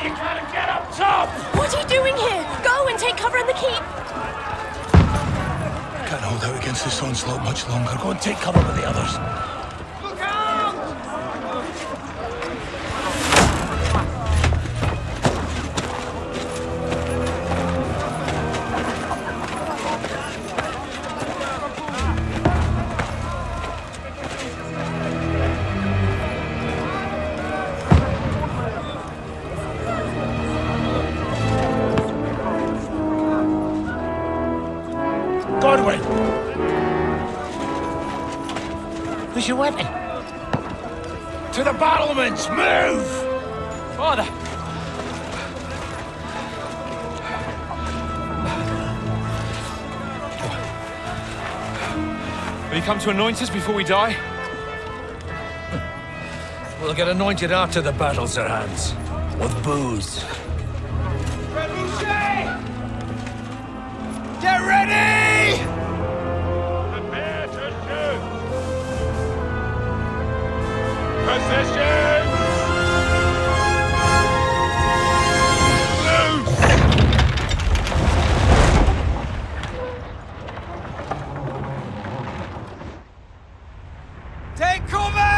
You gotta get up top! What are you doing here? Go and take cover in the keep! Can't hold out against this onslaught much longer. Go and take cover with the others. Look out! Godwin! Who's your weapon? To the battlements! Move! Father! Will you come to anoint us before we die? We'll get anointed after the battles are hands. With booze. Get ready! Prepare to shoot! Position! Loose! Take cover!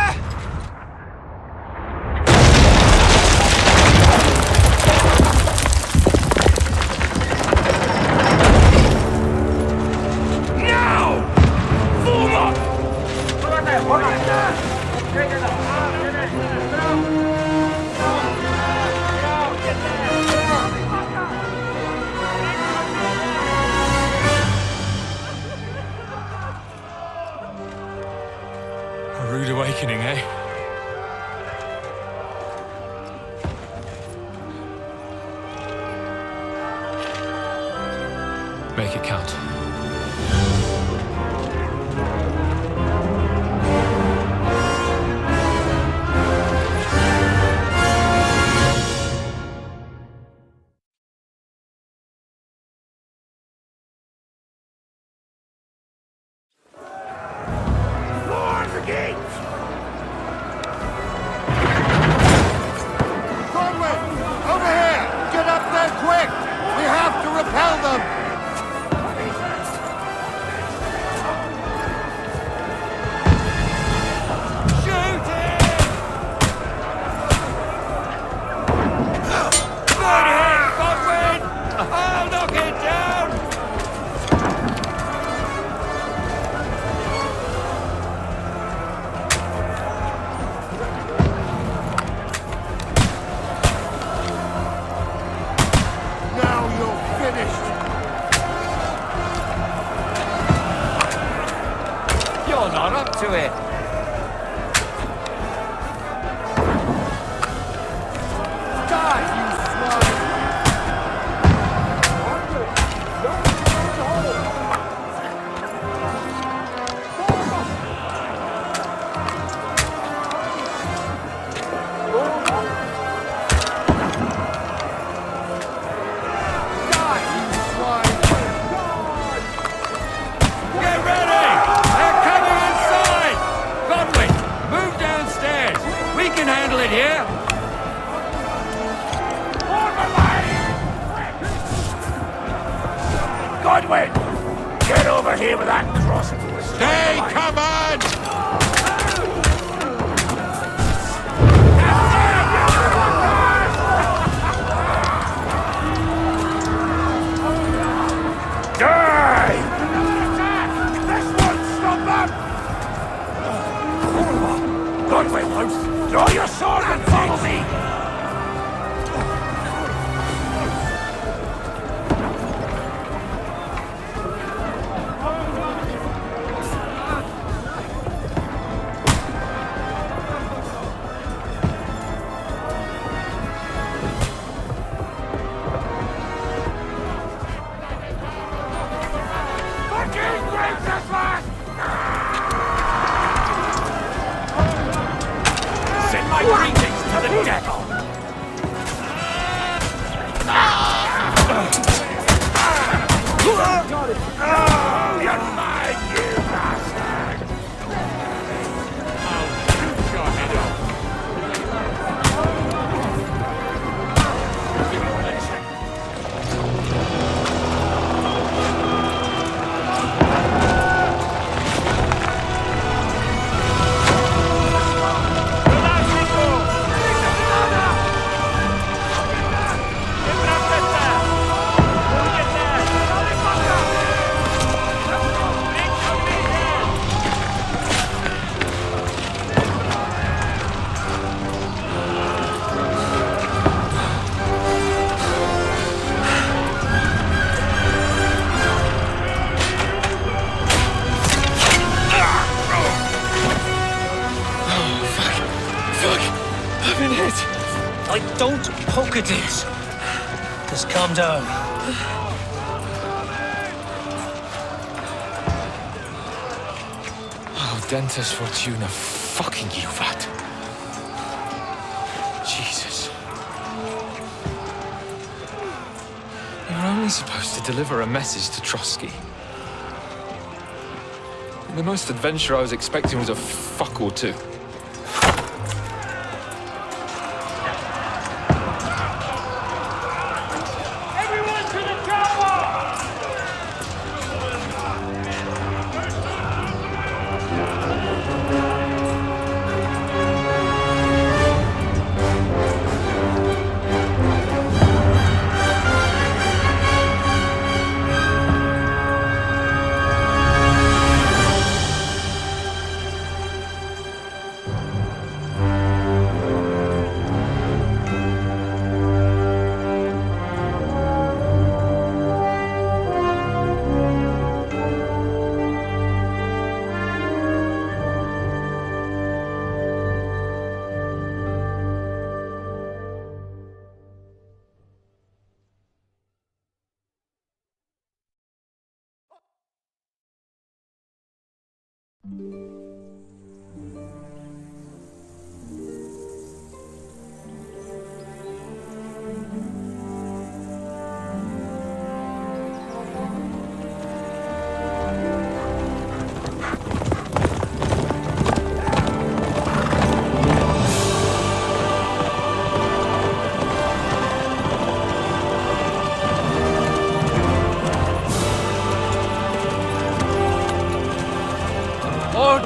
A rude awakening, eh? Make it count. Godwin! Get over here with that crossbow! Stay covered! Die! This won't stop them! Godwin, draw your sword and follow me! Look at this. Just calm down. Oh, Dentes Fortuna fucking Juvat. Jesus. You're only supposed to deliver a message to Trosky. The most adventure I was expecting was a fuck or two.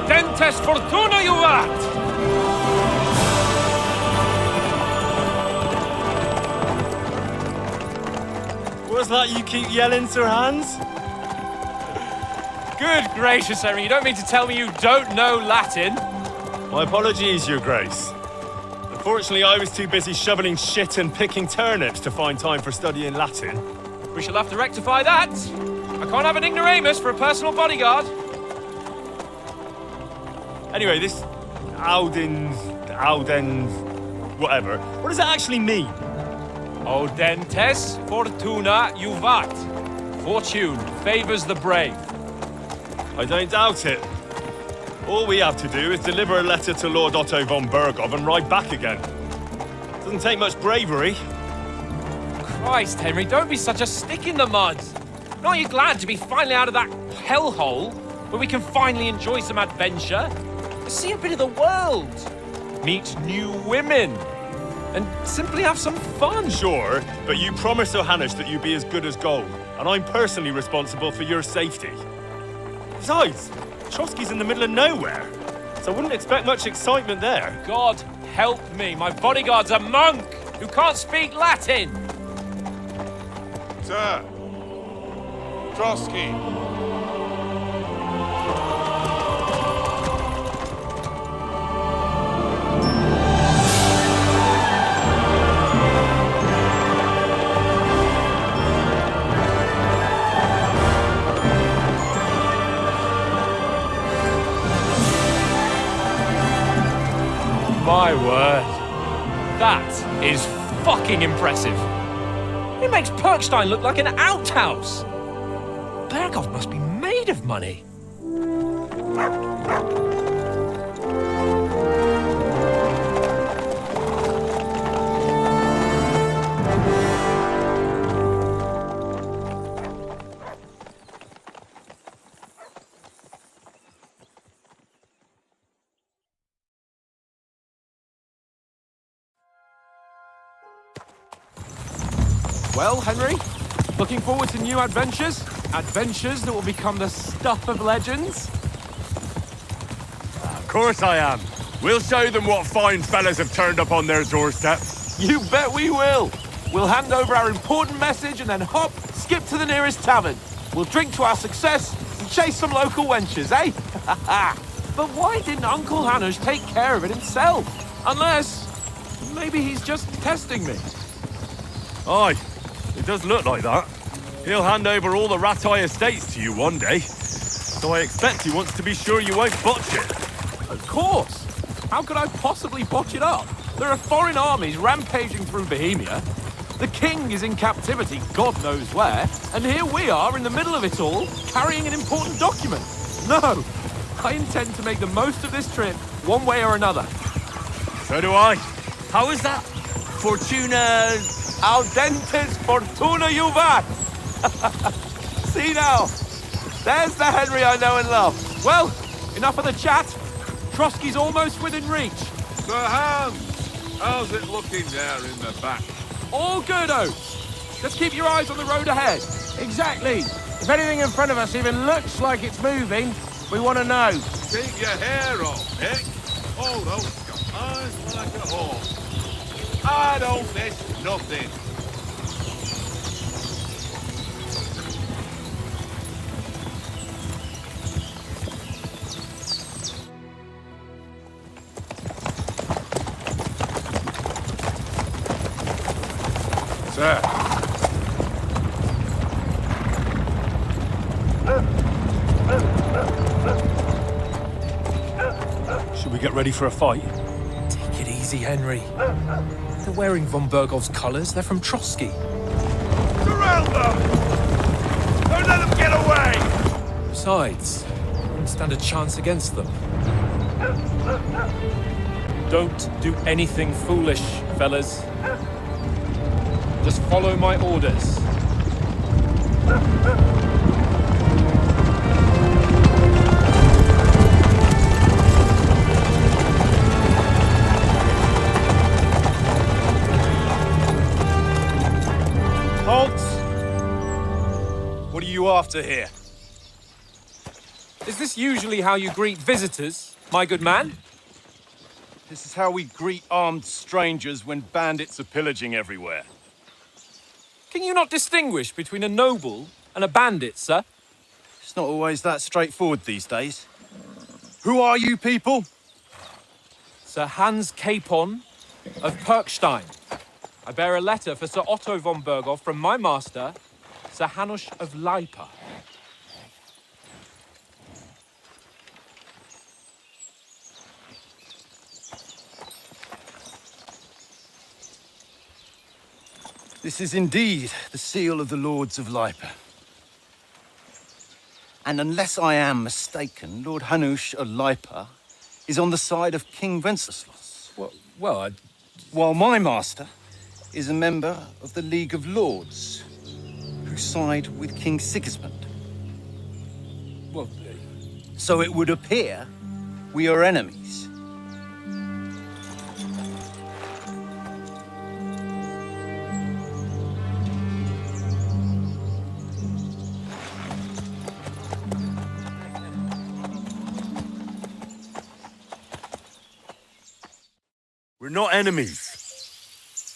Dentes Fortuna Juvat! What's that you keep yelling, Sir Hans? Good gracious, Henry, you don't mean to tell me you don't know Latin? My apologies, Your Grace. Unfortunately, I was too busy shoveling shit and picking turnips to find time for studying Latin. We shall have to rectify that. I can't have an ignoramus for a personal bodyguard. Anyway, this Auden, whatever. What does that actually mean? Audentes Fortuna Juvat. Fortune favors the brave. I don't doubt it. All we have to do is deliver a letter to Lord Otto von Bergov and ride back again. Doesn't take much bravery. Christ, Henry, don't be such a stick in the mud. Aren't you glad to be finally out of that hellhole where we can finally enjoy some adventure? See a bit of the world, meet new women, and simply have some fun. Sure, but you promised Johannes that you'd be as good as gold, and I'm personally responsible for your safety. Besides, Trosky's in the middle of nowhere, so I wouldn't expect much excitement there. God help me, my bodyguard's a monk who can't speak Latin. Sir. Trosky. My word. That is fucking impressive. It makes Perkstein look like an outhouse. Bergov must be made of money. Well, Henry, looking forward to new adventures? Adventures that will become the stuff of legends? Of course I am. We'll show them what fine fellas have turned up on their doorstep. You bet we will. We'll hand over our important message and then hop, skip to the nearest tavern. We'll drink to our success and chase some local wenches, eh? But why didn't Uncle Hanush take care of it himself? Unless, maybe he's just testing me. Aye, it does look like that. He'll hand over all the Ratai estates to you one day. So I expect he wants to be sure you won't botch it. Of course. How could I possibly botch it up? There are foreign armies rampaging through Bohemia. The king is in captivity, God knows where, and here we are in the middle of it all, carrying an important document. No, I intend to make the most of this trip, one way or another. So do I. How is that? Fortuna... Audentes fortuna juvat! See now, there's the Henry I know and love. Well, enough of the chat. Trosky's almost within reach. The hands! How's it looking there in the back? All good, Oates. Just keep your eyes on the road ahead. Exactly. If anything in front of us even looks like it's moving, we want to know. Keep your hair off, Nick. Old Oak's got eyes like a hawk. I don't miss nothing. Sir. Should we get ready for a fight? Take it easy, Henry. They're wearing von Bergov's colours. They're from Trosky. Surround them! Don't let them get away! Besides, we wouldn't stand a chance against them. Don't do anything foolish, fellas. Just follow my orders. Halt! What are you after here? Is this usually how you greet visitors, my good man? This is how we greet armed strangers when bandits are pillaging everywhere. Can you not distinguish between a noble and a bandit, sir? It's not always that straightforward these days. Who are you people? Sir Hans Capon of Perkstein. I bear a letter for Sir Otto von Berghoff from my master, Sir Hanush of Lipa. This is indeed the seal of the Lords of Lipa. And unless I am mistaken, Lord Hanush of Lipa is on the side of King Wenceslas. While my master is a member of the League of Lords, who side with King Sigismund. So it would appear we are enemies. We're not enemies.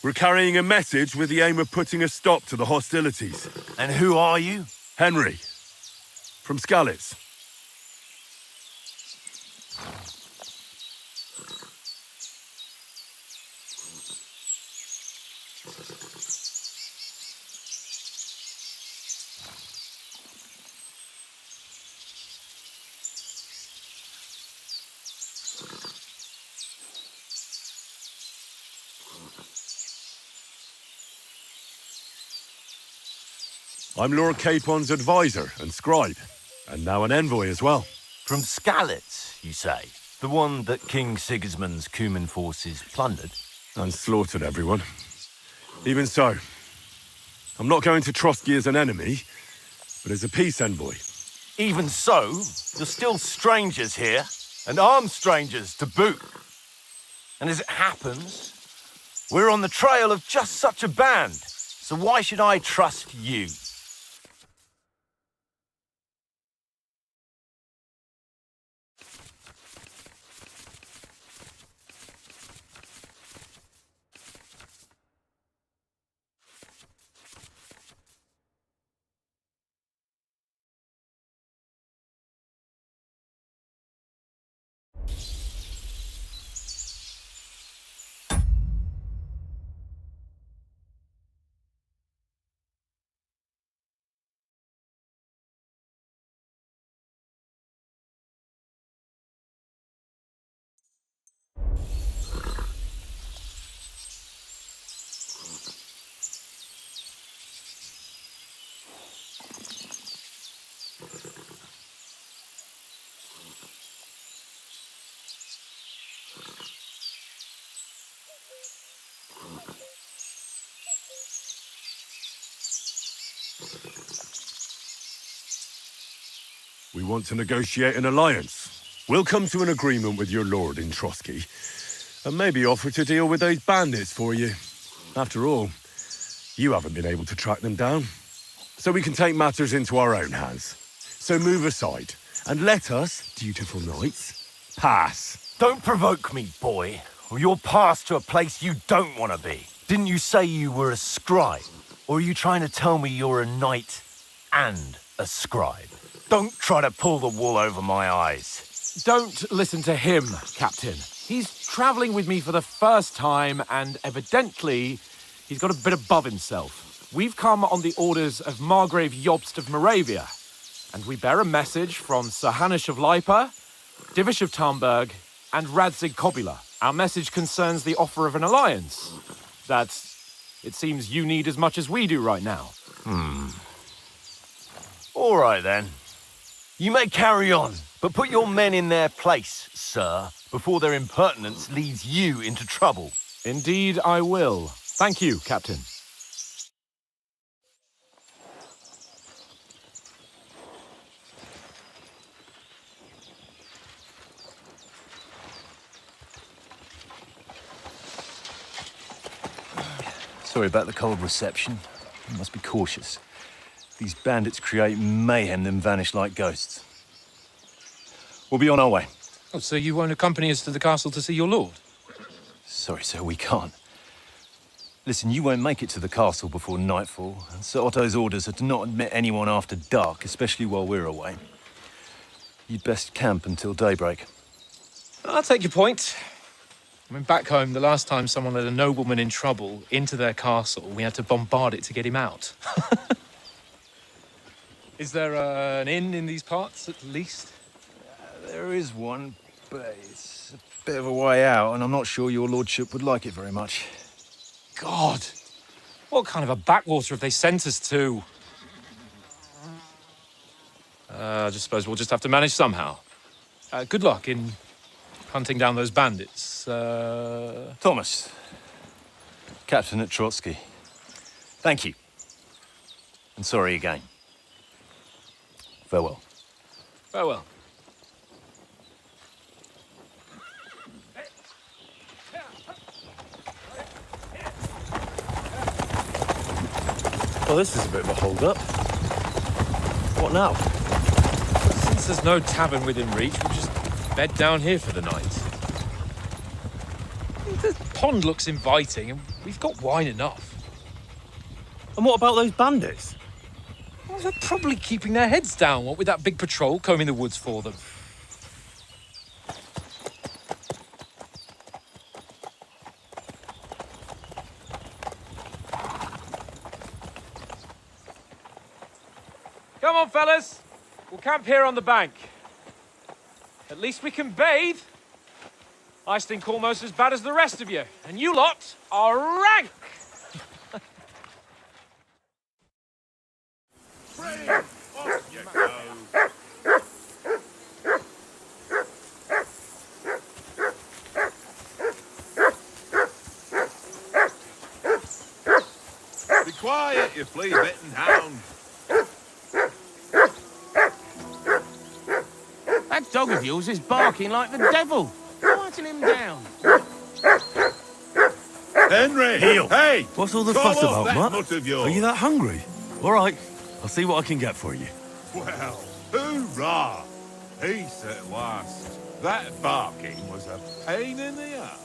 We're carrying a message with the aim of putting a stop to the hostilities. And who are you? Henry. From Skalitz. I'm Lord Capon's advisor and scribe, and now an envoy as well. From Skalitz, you say? The one that King Sigismund's Cuman forces plundered? And slaughtered everyone. Even so, I'm not going to Trosky as an enemy, but as a peace envoy. Even so, you're still strangers here, and armed strangers to boot. And as it happens, we're on the trail of just such a band, so why should I trust you? We want to negotiate an alliance. We'll come to an agreement with your lord in Trosky, and maybe offer to deal with those bandits for you. After all, you haven't been able to track them down. So we can take matters into our own hands. So move aside, and let us, dutiful knights, pass. Don't provoke me, boy, or you'll pass to a place you don't want to be. Didn't you say you were a scribe? Or are you trying to tell me you're a knight and a scribe? Don't try to pull the wool over my eyes. Don't listen to him, Captain. He's travelling with me for the first time, and evidently, he's got a bit above himself. We've come on the orders of Margrave Jobst of Moravia, and we bear a message from Sir Hanush of Lipa, Divish of Tarnberg, and Radzig Kobula. Our message concerns the offer of an alliance that it seems you need as much as we do right now. All right, then. You may carry on, but put your men in their place, sir, before their impertinence leads you into trouble. Indeed, I will. Thank you, Captain. Sorry about the cold reception. You must be cautious. These bandits create mayhem, then vanish like ghosts. We'll be on our way. Oh, so you won't accompany us to the castle to see your lord? Sorry, sir, we can't. Listen, you won't make it to the castle before nightfall, and Sir Otto's orders are to not admit anyone after dark, especially while we're away. You'd best camp until daybreak. I'll take your point. I mean, back home, the last time someone let a nobleman in trouble into their castle, we had to bombard it to get him out. Is there an inn in these parts, at least? There is one, but it's a bit of a way out, and I'm not sure your lordship would like it very much. God! What kind of a backwater have they sent us to? I just suppose we'll just have to manage somehow. Good luck in hunting down those bandits. Thomas, Captain at Trosky. Thank you. And sorry again. Farewell. Farewell. Well, this is a bit of a hold-up. What now? Since there's no tavern within reach, we'll just bed down here for the night. The pond looks inviting, and we've got wine enough. And what about those bandits? Well, they're probably keeping their heads down, what with that big patrol combing the woods for them. Come on, fellas. We'll camp here on the bank. At least we can bathe. I stink almost as bad as the rest of you, and you lot are rank! Off you go. Be quiet, you flea-bitten hound. That dog of yours is barking like the devil. Quieten him down. Henry! Heel. Hey! What's all the Come fuss off about, that Matt? mutt of yours. Are you that hungry? All right, I'll see what I can get for you. Well, hoorah! Peace at last. That barking was a pain in the ass.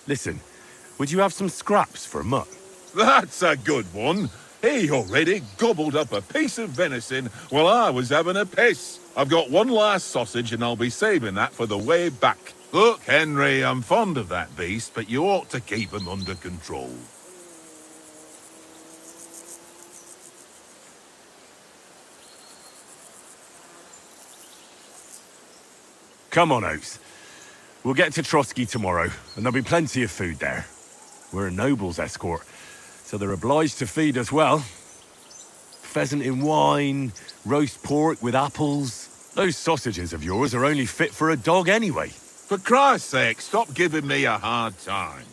Listen, would you have some scraps for a mutt? That's a good one. He already gobbled up a piece of venison while I was having a piss. I've got one last sausage and I'll be saving that for the way back. Look, Henry, I'm fond of that beast, but you ought to keep him under control. Come on, Oates. We'll get to Trosky tomorrow, and there'll be plenty of food there. We're a noble's escort, so they're obliged to feed us well. Pheasant in wine, roast pork with apples. Those sausages of yours are only fit for a dog anyway. For Christ's sake, stop giving me a hard time.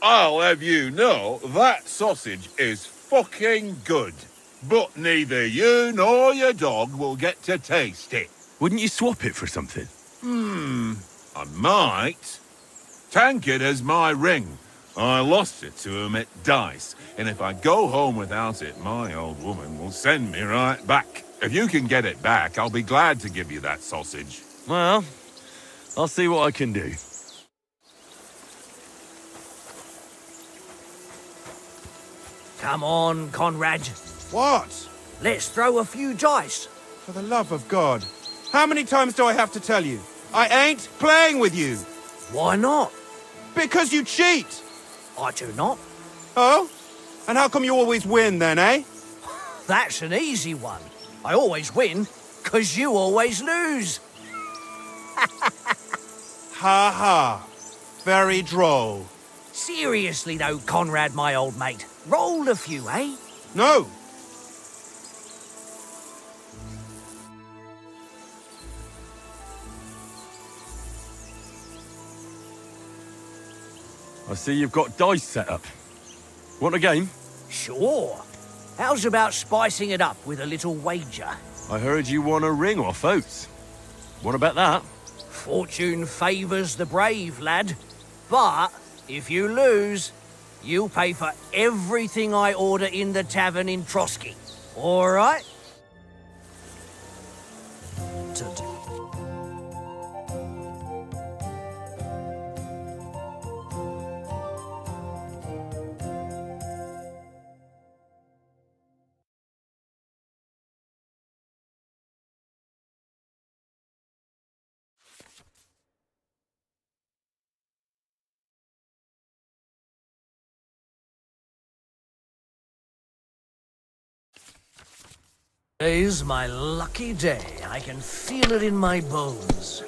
I'll have you know that sausage is fucking good. But neither you nor your dog will get to taste it. Wouldn't you swap it for something? I might. Tankard has my ring. I lost it to him at dice, and if I go home without it, my old woman will send me right back. If you can get it back, I'll be glad to give you that sausage. Well, I'll see what I can do. Come on, Conrad. What? Let's throw a few dice. For the love of God. How many times do I have to tell you? I ain't playing with you. Why not? Because you cheat. I do not. Oh? And how come you always win then, eh? That's an easy one. I always win, 'cause you always lose. Ha ha. Very droll. Seriously though, Conrad, my old mate. Roll a few, eh? No. I see you've got dice set up. Want a game? Sure. How's about spicing it up with a little wager? I heard you won a ring off Oates. What about that? Fortune favours the brave, lad. But if you lose, you'll pay for everything I order in the tavern in Trosky. All right? Today's my lucky day. I can feel it in my bones.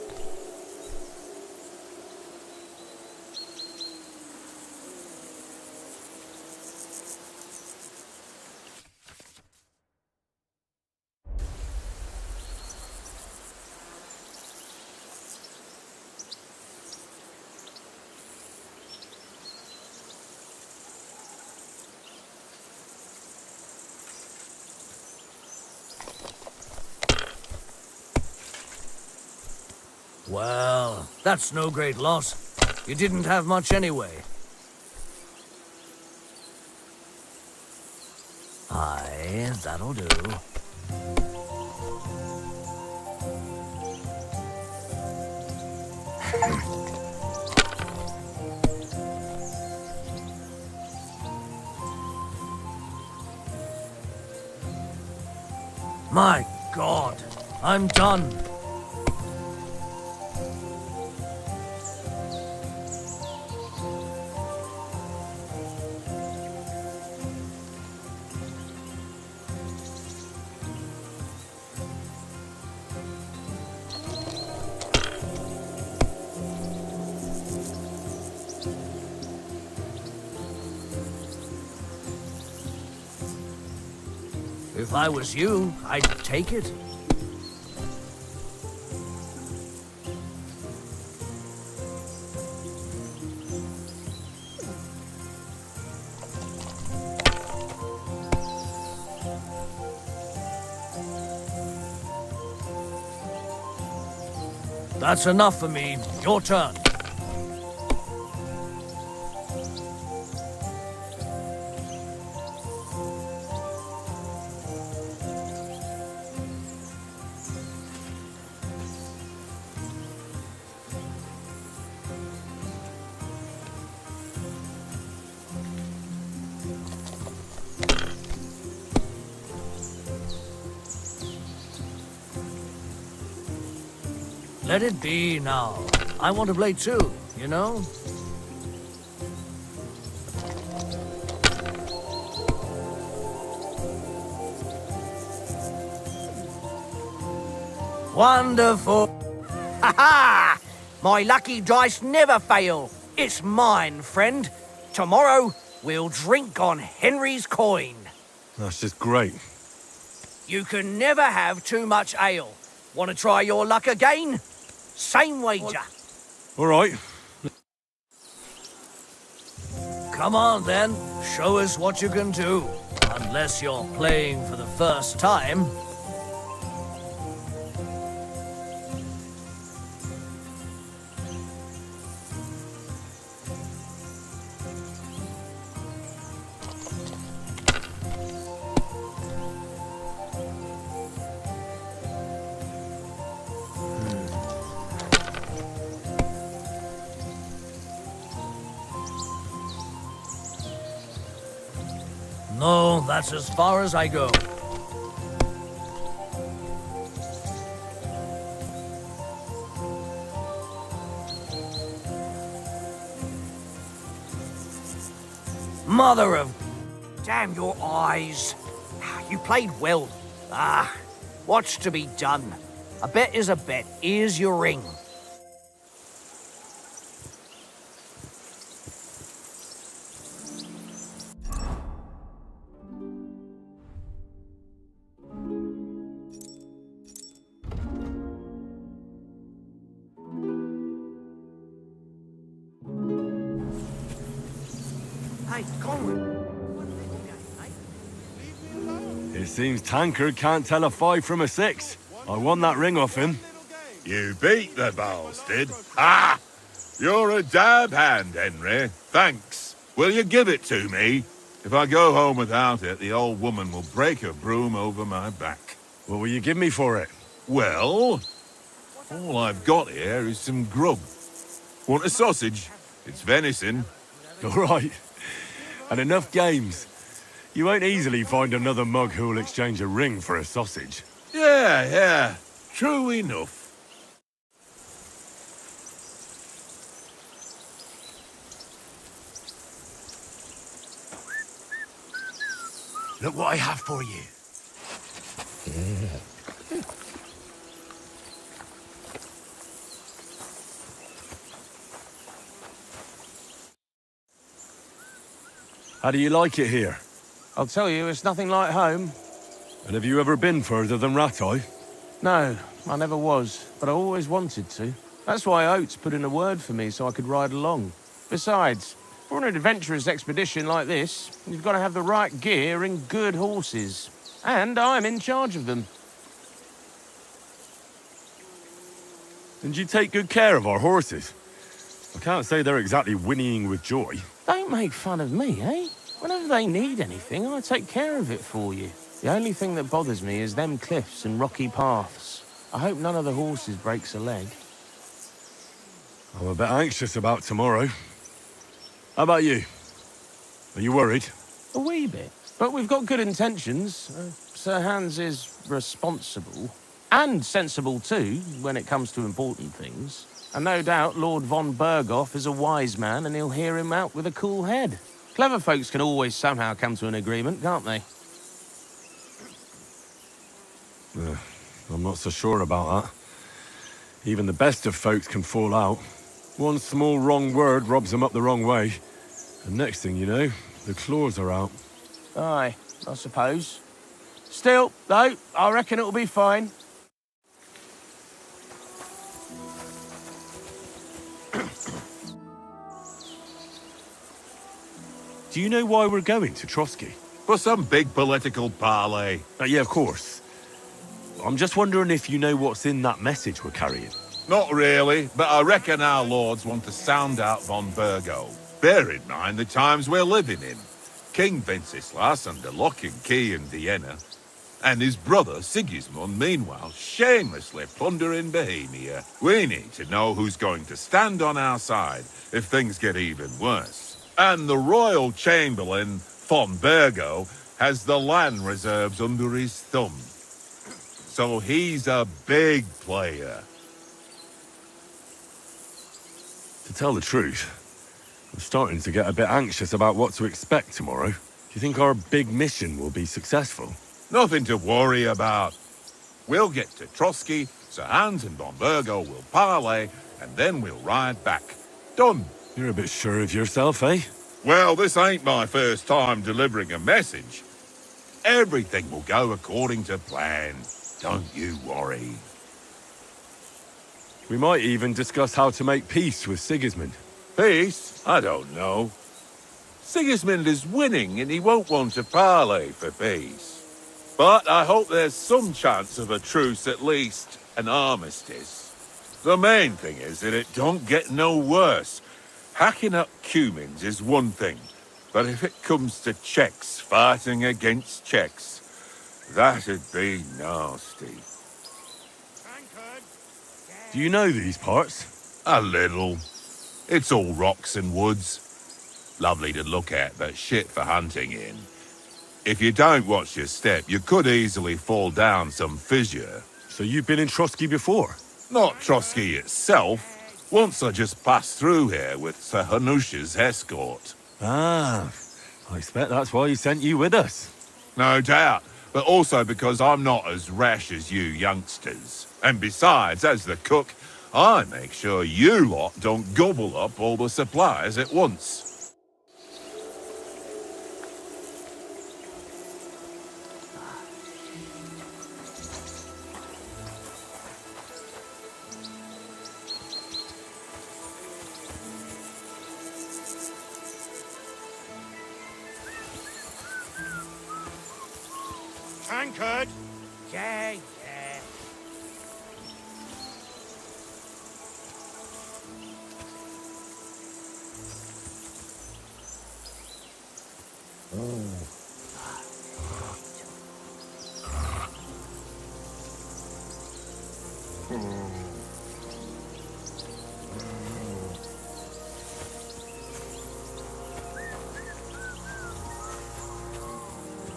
Well, that's no great loss. You didn't have much anyway. Aye, that'll do. My God, I'm done. If I was you, I'd take it. That's enough for me. Your turn. Let it be now. I want to play too, you know? Wonderful. Ha ha! My lucky dice never fail. It's mine, friend. Tomorrow, we'll drink on Henry's coin. That's just great. You can never have too much ale. Want to try your luck again? Same wager. All right. Come on, then. Show us what you can do. Unless you're playing for the first time. No, that's as far as I go. Mother of... Damn your eyes. You played well. What's to be done? A bet is a bet. Here's your ring. It seems Tankard can't tell a 5 from a 6. I won that ring off him. You beat the bastard. Ah! You're a dab hand, Henry. Thanks. Will you give it to me? If I go home without it, the old woman will break her broom over my back. What will you give me for it? Well, all I've got here is some grub. Want a sausage? It's venison. All right. And enough games. You won't easily find another mug who'll exchange a ring for a sausage. Yeah. True enough. Look what I have for you. How do you like it here? I'll tell you, it's nothing like home. And have you ever been further than Rattay? No, I never was, but I always wanted to. That's why Oates put in a word for me so I could ride along. Besides, for an adventurous expedition like this, you've got to have the right gear and good horses. And I'm in charge of them. And you take good care of our horses. I can't say they're exactly whinnying with joy. Don't make fun of me, eh? Whenever they need anything, I take care of it for you. The only thing that bothers me is them cliffs and rocky paths. I hope none of the horses breaks a leg. I'm a bit anxious about tomorrow. How about you? Are you worried? A wee bit. But we've got good intentions. Sir Hans is responsible. And sensible too, when it comes to important things. And no doubt Lord von Berghoff is a wise man and he'll hear him out with a cool head. Clever folks can always somehow come to an agreement, can't they? I'm not so sure about that. Even the best of folks can fall out. One small wrong word robs them up the wrong way. And next thing you know, the claws are out. Aye, I suppose. Still, though, I reckon it'll be fine. Do you know why we're going to Trosky? For some big political parley. Yeah, of course. I'm just wondering if you know what's in that message we're carrying. Not really, but I reckon our lords want to sound out von Berghoff. Bear in mind the times we're living in. King Wenceslas under lock and key in Vienna, and his brother Sigismund, meanwhile, shamelessly plundering Bohemia. We need to know who's going to stand on our side if things get even worse. And the royal chamberlain von Bergo has the land reserves under his thumb. So he's a big player. To tell the truth, I'm starting to get a bit anxious about what to expect tomorrow. Do you think our big mission will be successful? Nothing to worry about. We'll get to Trosky, Sir Hans and von Bergo will parley, and then we'll ride back. Done. You're a bit sure of yourself, eh? Well, this ain't my first time delivering a message. Everything will go according to plan. Don't you worry. We might even discuss how to make peace with Sigismund. Peace? I don't know. Sigismund is winning and he won't want to parley for peace. But I hope there's some chance of a truce, at least an armistice. The main thing is that it don't get no worse. Hacking up Cumans is one thing, but if it comes to Czechs fighting against Czechs, that'd be nasty. Do you know these parts? A little. It's all rocks and woods. Lovely to look at, but shit for hunting in. If you don't watch your step, you could easily fall down some fissure. So you've been in Trosky before? Not Trosky itself. Once I just passed through here with Sir Hanush's escort. Ah, I expect that's why he sent you with us. No doubt, but also because I'm not as rash as you youngsters. And besides, as the cook, I make sure you lot don't gobble up all the supplies at once. Tankard! Yeah.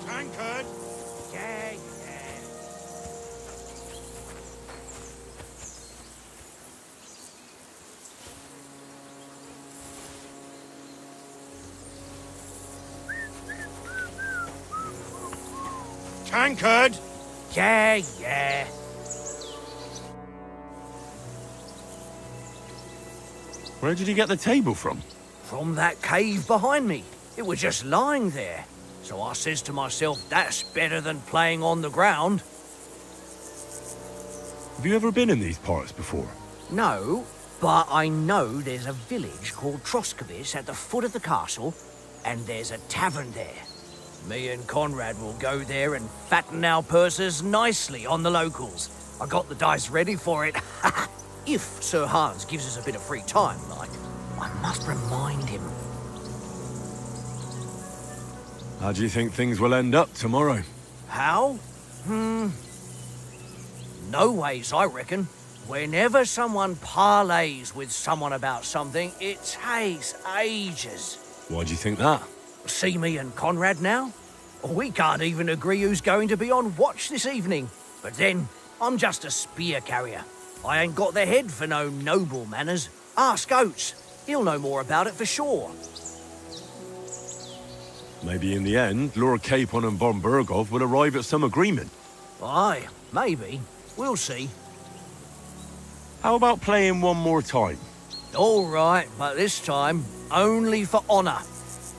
Tankard! Yeah. Tankard! Yeah. Where did you get the table from? From that cave behind me. It was just lying there. So I says to myself, that's better than playing on the ground. Have you ever been in these parts before? No, but I know there's a village called Trosky at the foot of the castle, and there's a tavern there. Me and Conrad will go there and fatten our purses nicely on the locals. I got the dice ready for it. If Sir Hans gives us a bit of free time, like, I must remind him. How do you think things will end up tomorrow? How? No ways, I reckon. Whenever someone parleys with someone about something, it takes ages. Why do you think that? See me and Conrad now? We can't even agree who's going to be on watch this evening. But then, I'm just a spear carrier. I ain't got the head for no noble manners. Ask Oates. He'll know more about it for sure. Maybe in the end, Lord Capon and von Bergov will arrive at some agreement. Aye, maybe. We'll see. How about playing one more time? All right, but this time, only for honor.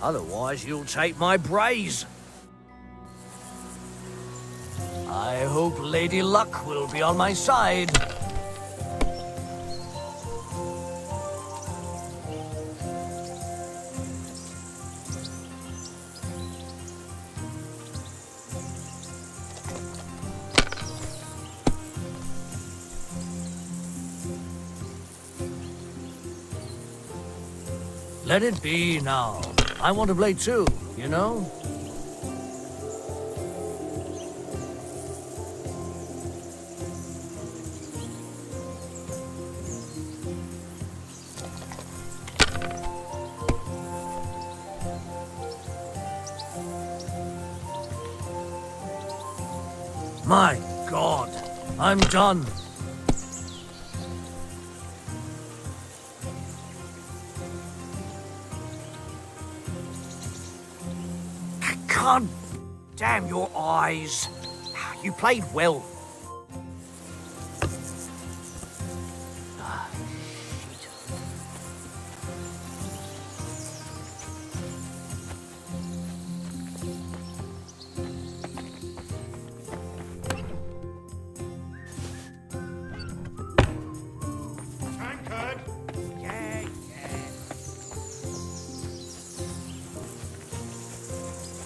Otherwise, you'll take my braze. I hope Lady Luck will be on my side. Let it be now. I want to play too, you know? My God, I'm done. God damn your eyes. You played well.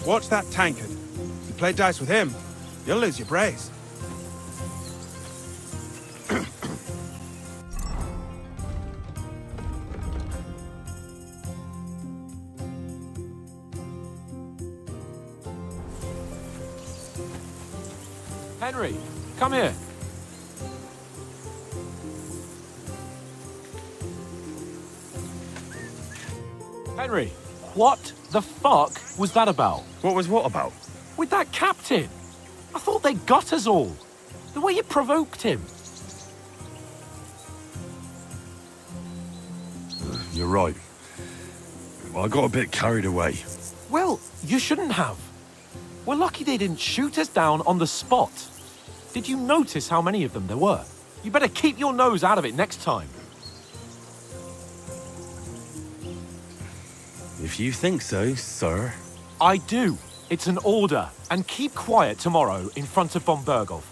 Watch that tankard. You play dice with him, you'll lose your brace. Henry, come here. Henry, what the fuck was that about? What was what about? With that captain. I thought they got us all. The way you provoked him. You're right. I got a bit carried away. Well, you shouldn't have. We're lucky they didn't shoot us down on the spot. Did you notice how many of them there were? You better keep your nose out of it next time. If you think so, sir. I do. It's an order. And keep quiet tomorrow in front of von Berghoff.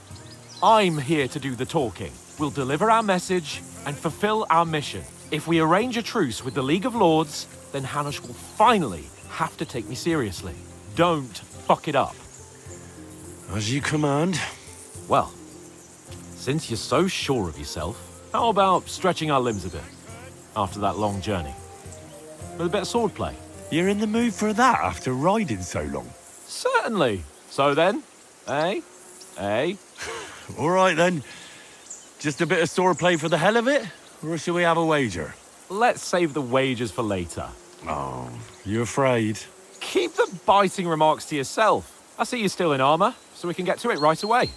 I'm here to do the talking. We'll deliver our message and fulfill our mission. If we arrange a truce with the League of Lords, then Hanush will finally have to take me seriously. Don't fuck it up. As you command. Well, since you're so sure of yourself, how about stretching our limbs a bit after that long journey? With a bit of swordplay. You're in the mood for that after riding so long? Certainly. So then, eh? All right then. Just a bit of swordplay for the hell of it? Or shall we have a wager? Let's save the wagers for later. Oh, you afraid? Keep the biting remarks to yourself. I see you're still in armor, so we can get to it right away.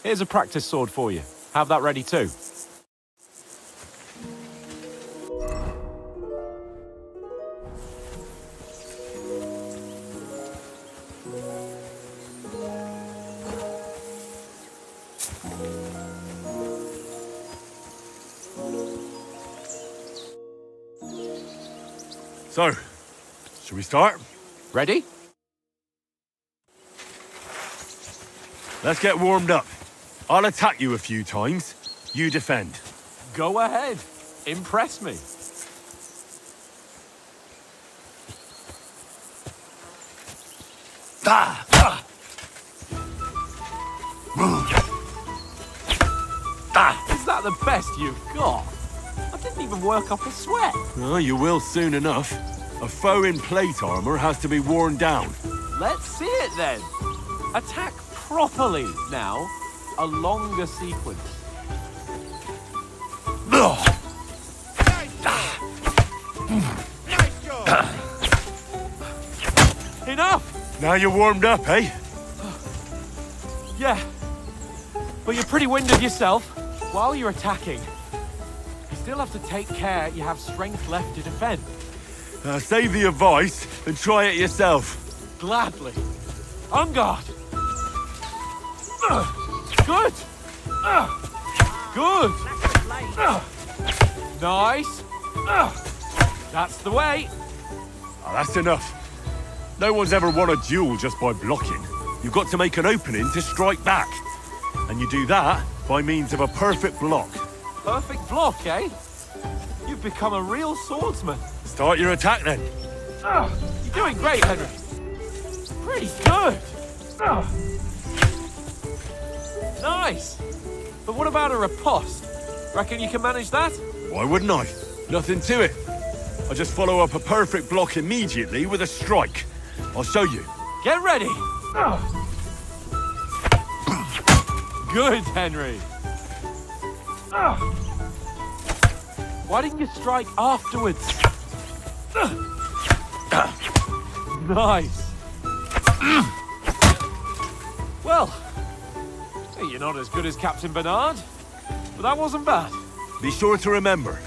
Here's a practice sword for you. Have that ready too. So, shall we start? Ready? Let's get warmed up. I'll attack you a few times. You defend. Go ahead. Impress me. Is that the best you've got? I didn't even work up a sweat. Oh, you will soon enough. A foe in plate armor has to be worn down. Let's see it then. Attack properly now. A longer sequence. Enough! Now you're warmed up, eh? Yeah. But you're pretty winded yourself. While you're attacking, you still have to take care you have strength left to defend. Save the advice and try it yourself. Gladly. On guard. Good. Good. Nice. That's the way. Oh, that's enough. No one's ever won a duel just by blocking. You've got to make an opening to strike back. And you do that by means of a perfect block. Perfect block, eh? You've become a real swordsman. Start your attack then. You're doing great, Henry. Pretty good. Nice. But what about a riposte? Reckon you can manage that? Why wouldn't I? Nothing to it. I just follow up a perfect block immediately with a strike. I'll show you. Get ready. Good, Henry. Why didn't you strike afterwards? Nice. Well, You're not as good as Captain Bernard, but that wasn't bad. Be sure to remember,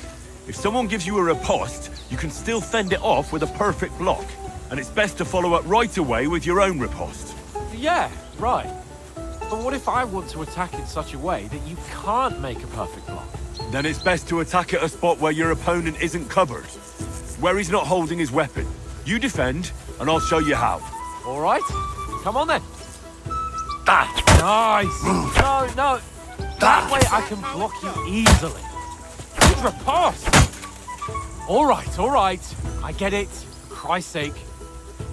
if someone gives you a riposte, you can still fend it off with a perfect block. And it's best to follow up right away with your own riposte. Yeah, right. But what if I want to attack in such a way that you can't make a perfect block? Then it's best to attack at a spot where your opponent isn't covered. Where he's not holding his weapon. You defend, and I'll show you how. All right, come on then. Nice. No. That way I can block you easily. Good riposte. All right. I get it. For Christ's sake.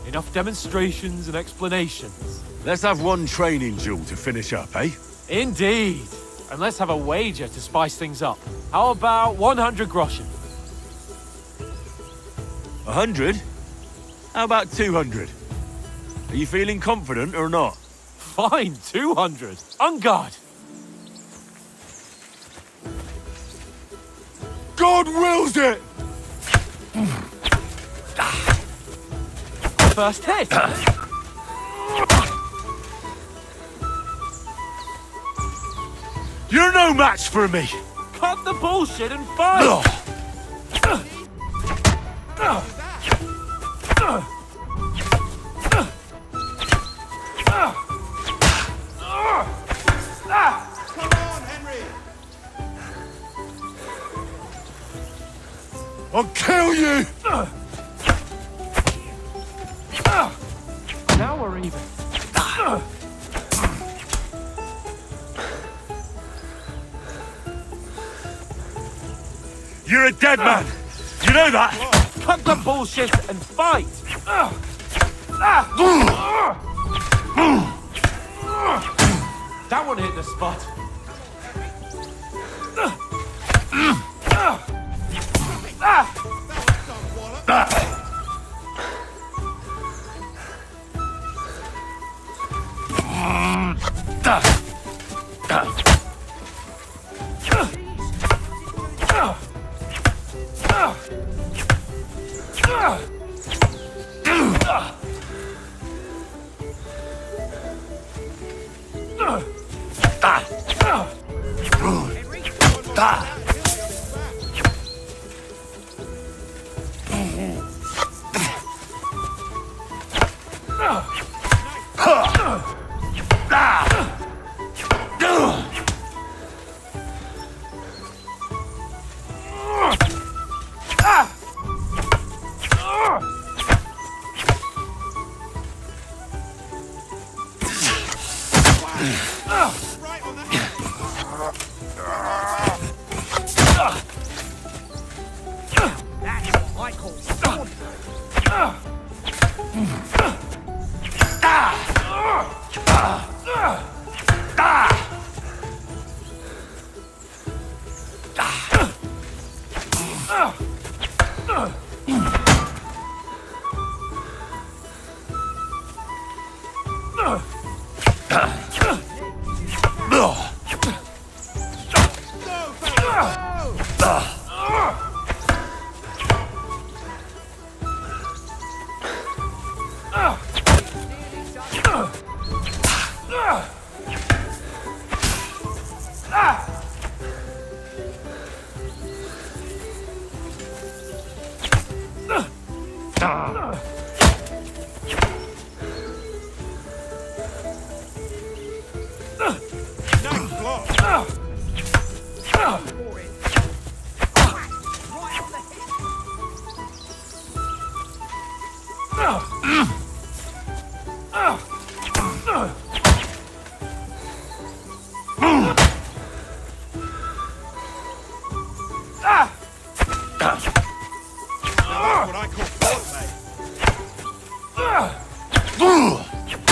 Enough demonstrations and explanations. Let's have one training duel to finish up, eh? Indeed. And let's have a wager to spice things up. How about 100 groschen? 100? How about 200? Are you feeling confident or not? Fine, 200. On guard. God wills it! First hit. You're no match for me! Cut the bullshit and fight! Come on, Henry! I'll kill you! Now we're even. You're a dead man! You know that? Cut the bullshit and fight! That one hit the spot.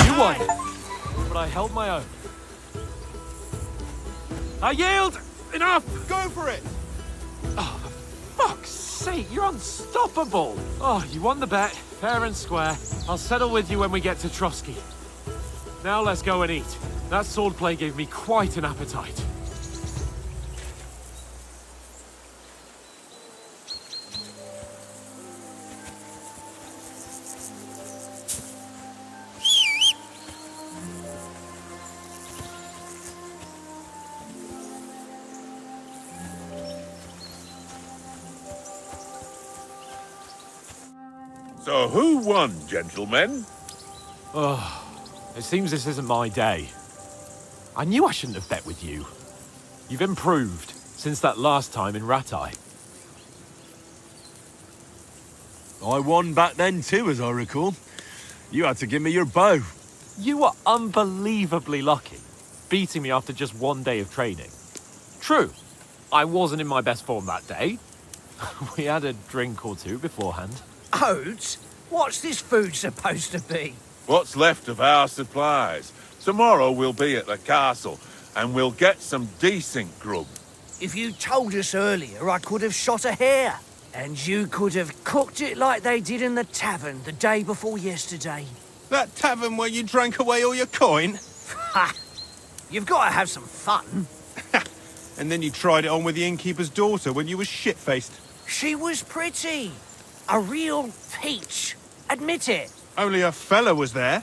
You won, but I held my own. I yield! Enough! Go for it! Oh, for fuck's sake, you're unstoppable! Oh, you won the bet, fair and square. I'll settle with you when we get to Trosky. Now let's go and eat. That swordplay gave me quite an appetite. So who won, gentlemen? Oh, it seems this isn't my day. I knew I shouldn't have bet with you. You've improved since that last time in Ratai. I won back then too, as I recall. You had to give me your bow. You were unbelievably lucky, beating me after just one day of training. True, I wasn't in my best form that day. We had a drink or two beforehand. Oats? What's this food supposed to be? What's left of our supplies. Tomorrow we'll be at the castle, and we'll get some decent grub. If you told us earlier, I could have shot a hare. And you could have cooked it like they did in the tavern the day before yesterday. That tavern where you drank away all your coin? Ha! You've got to have some fun. And then you tried it on with the innkeeper's daughter when you were shit-faced. She was pretty. A real peach. Admit it. Only a fella was there.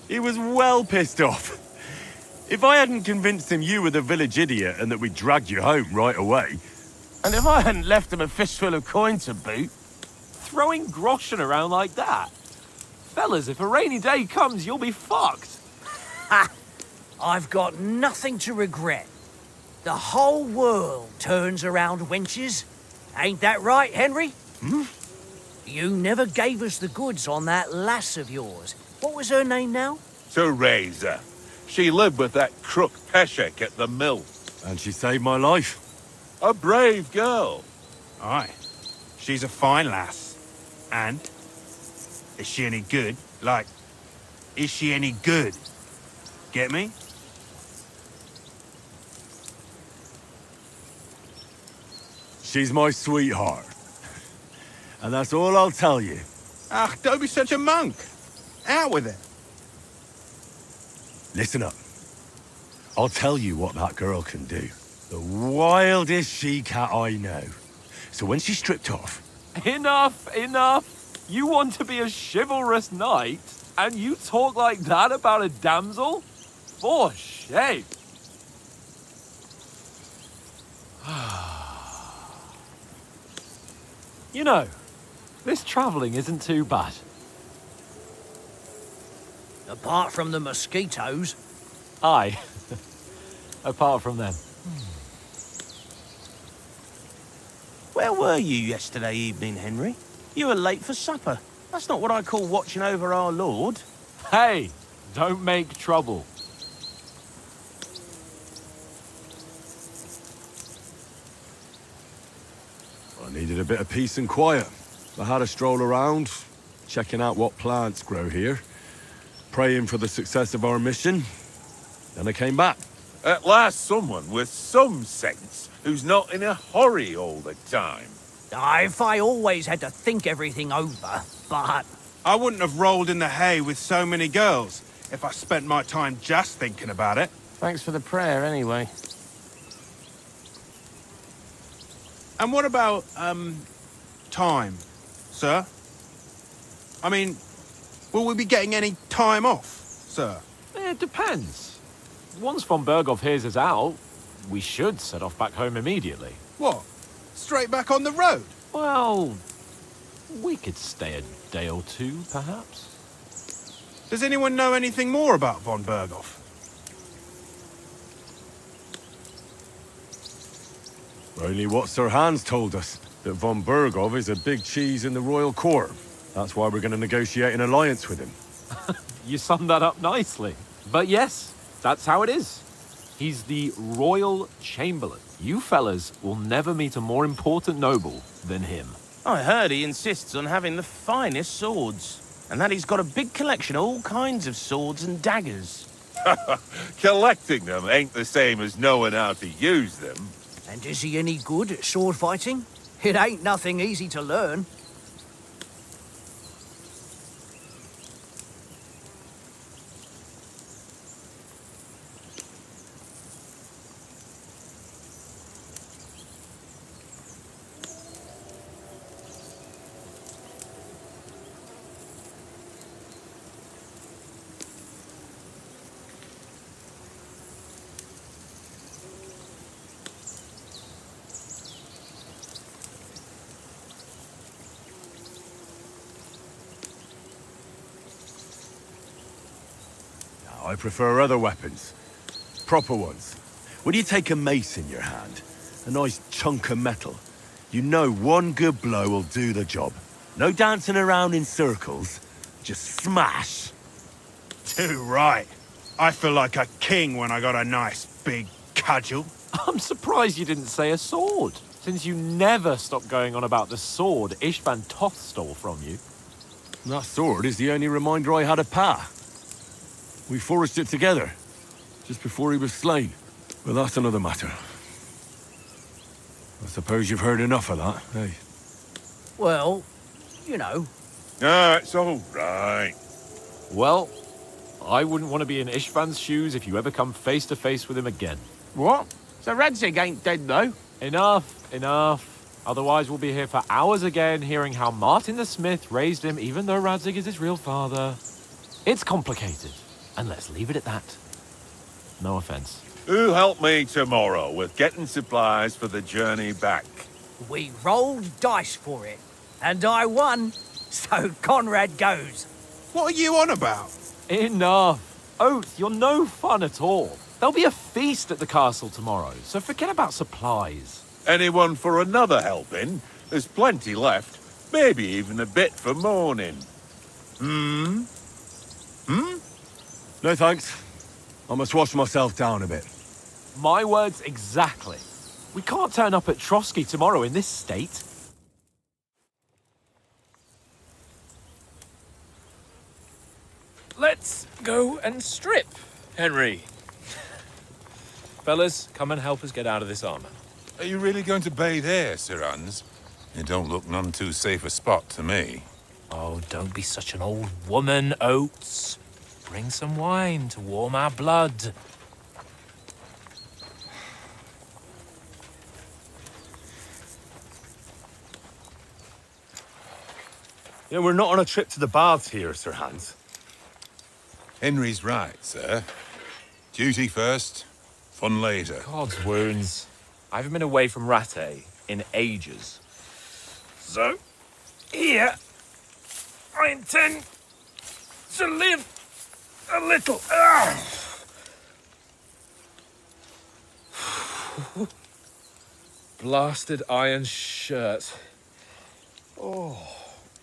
He was well pissed off. If I hadn't convinced him you were the village idiot and that we dragged you home right away... And if I hadn't left him a fistful of coin to boot... Throwing groschen around like that? Fellas, if a rainy day comes, you'll be fucked. Ha! I've got nothing to regret. The whole world turns around wenches. Ain't that right, Henry? Hmm? You never gave us the goods on that lass of yours. What was her name now? Teresa. She lived with that crook Peshek at the mill. And she saved my life. A brave girl. Aye. She's a fine lass. And? Is she any good? Like, is she any good? Get me? She's my sweetheart. And that's all I'll tell you. Ah, don't be such a monk. Out with it. Listen up. I'll tell you what that girl can do. The wildest she-cat I know. So when she's stripped off... Enough, enough. You want to be a chivalrous knight, and you talk like that about a damsel? For shame. You know, this travelling isn't too bad. Apart from the mosquitoes. Aye. Apart from them. Where were you yesterday evening, Henry? You were late for supper. That's not what I call watching over our Lord. Hey, don't make trouble. I needed a bit of peace and quiet. I had a stroll around, checking out what plants grow here, praying for the success of our mission. Then I came back. At last someone with some sense who's not in a hurry all the time. If I always had to think everything over, but... I wouldn't have rolled in the hay with so many girls if I spent my time just thinking about it. Thanks for the prayer, anyway. And what about, time, sir? I mean, will we be getting any time off, sir? It depends. Once von Berghoff hears us out, we should set off back home immediately. What? Straight back on the road? Well, we could stay a day or two, perhaps. Does anyone know anything more about von Berghoff? Only what Sir Hans told us, that von Berghoff is a big cheese in the royal court. That's why we're going to negotiate an alliance with him. You summed that up nicely. But yes, that's how it is. He's the royal chamberlain. You fellas will never meet a more important noble than him. I heard he insists on having the finest swords, and that he's got a big collection of all kinds of swords and daggers. Collecting them ain't the same as knowing how to use them. And is he any good at sword fighting? It ain't nothing easy to learn. I prefer other weapons. Proper ones. When you take a mace in your hand, a nice chunk of metal, you know one good blow will do the job. No dancing around in circles. Just smash. Too right. I feel like a king when I got a nice big cudgel. I'm surprised you didn't say a sword, since you never stop going on about the sword Ishvan Toth stole from you. That sword is the only reminder I had of Pa. We forged it together, just before he was slain. But that's another matter. I suppose you've heard enough of that, eh? Well, you know. No, it's all right. Well, I wouldn't want to be in Ishvan's shoes if you ever come face to face with him again. What? So Radzig ain't dead, though? Enough, enough. Otherwise we'll be here for hours again hearing how Martin the Smith raised him even though Radzig is his real father. It's complicated, and let's leave it at that. No offense. Who'll help me tomorrow with getting supplies for the journey back? We rolled dice for it, and I won, so Conrad goes. What are you on about? Enough. Oath, you're no fun at all. There'll be a feast at the castle tomorrow, so forget about supplies. Anyone for another helping? There's plenty left. Maybe even a bit for morning. No thanks. I must wash myself down a bit. My words exactly. We can't turn up at Trosky tomorrow in this state. Let's go and strip, Henry. Fellas, come and help us get out of this armor. Are you really going to bathe here, Sir Hans? It don't look none too safe a spot to me. Oh, don't be such an old woman, Oates. Bring some wine to warm our blood. Yeah, we're not on a trip to the baths here, Sir Hans. Henry's right, sir. Duty first, fun later. God's wounds. I haven't been away from Rattay in ages. So, here, I intend to live a little. Blasted iron shirt. Oh,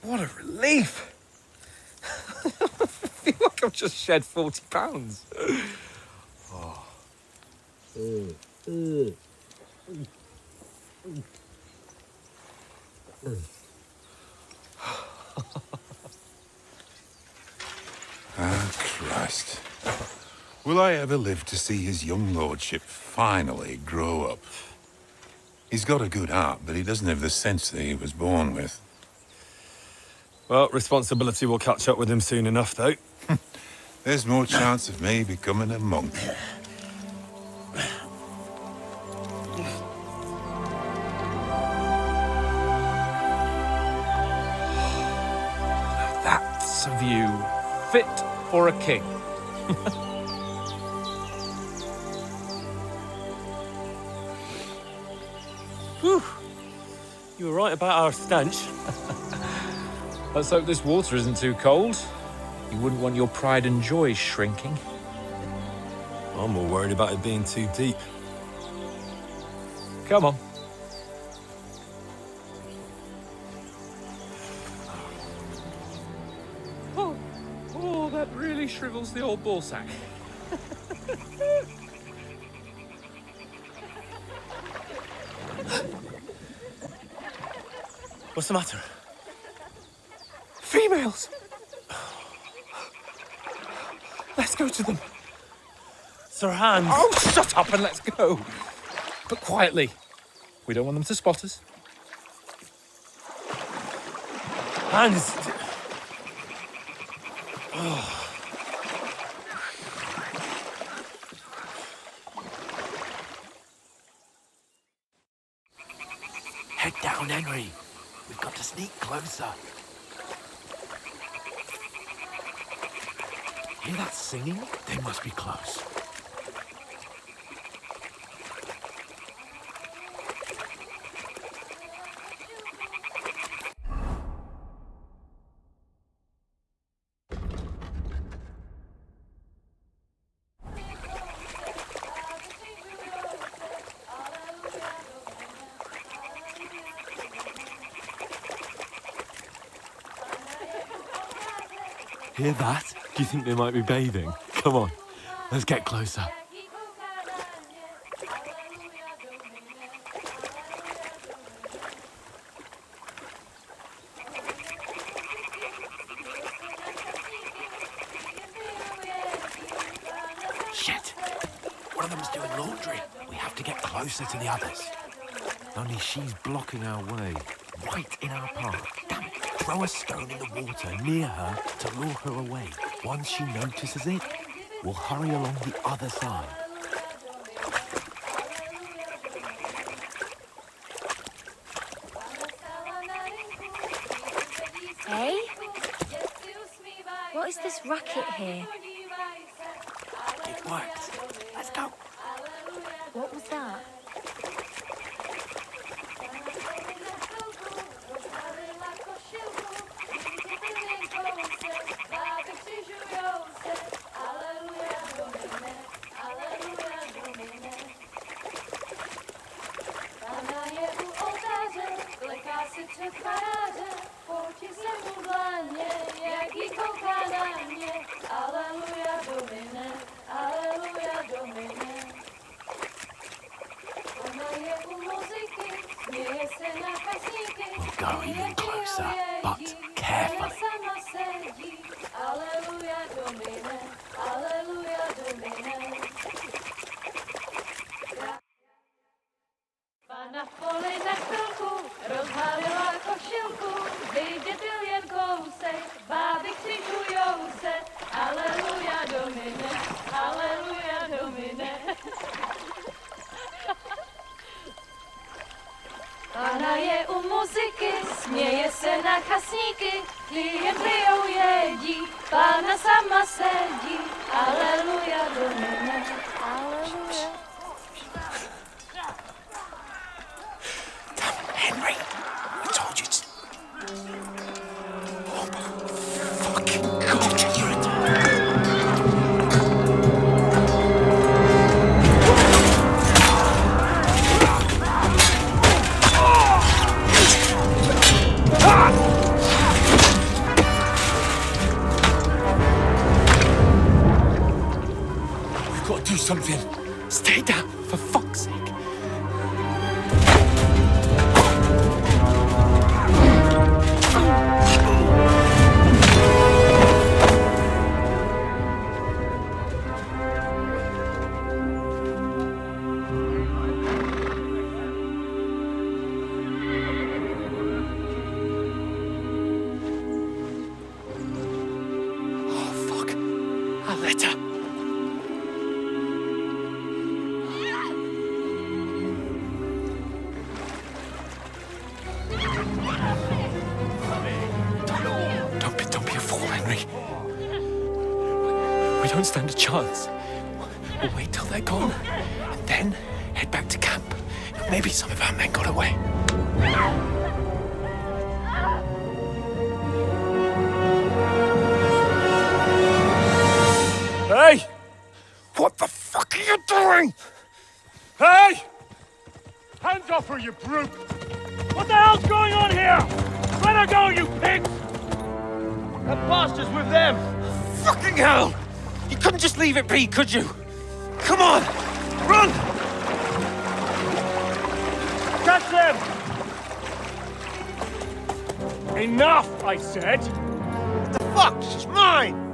what a relief. I feel like I've just shed 40 pounds. Oh. Ah, Christ. Will I ever live to see his young lordship finally grow up? He's got a good heart, but he doesn't have the sense that he was born with. Well, responsibility will catch up with him soon enough, though. There's more chance of me becoming a monk. That's a view fit for a king. Whew. You were right about our stench. Let's hope this water isn't too cold. You wouldn't want your pride and joy shrinking. I'm more worried about it being too deep. Come on. Oh, that really shrivels the old ball sack. What's the matter? Females! Let's go to them. Sir Hans! Oh, shut up and let's go. But quietly. We don't want them to spot us. Hans! Head down, Henry. We've got to sneak closer. Hear that singing? They must be close. Hear that? Do you think they might be bathing? Come on, let's get closer. Shit! One of them's doing laundry. We have to get closer to the others. Only she's blocking our way, right in our path. Damn it. Throw a stone in the water near her to lure her away. Once she notices it, we'll hurry along the other side. Hey? What is this racket here? It worked. Let's go. What was that? We'll go even closer, but carefully. Pána je u muziky, směje se na chasníky, klient pijou jedí, Pána sama sedí, aleluja, domine, aleluja. Damn it, Henry! I told you to... Oh my fucking God, you're a... Do something. Stay down, for fuck's sake. Oh, fuck. A letter. We don't stand a chance. We'll wait till they're gone, and then head back to camp. Maybe some of our men got away. Hey! What the fuck are you doing? Hey! Hands off her, you brute! What the hell's going on here? Let her go, you pigs! That bastard's with them! Fucking hell! You couldn't just leave it be, could you? Come on! Run! Catch them! Enough, I said! What the fuck? She's mine!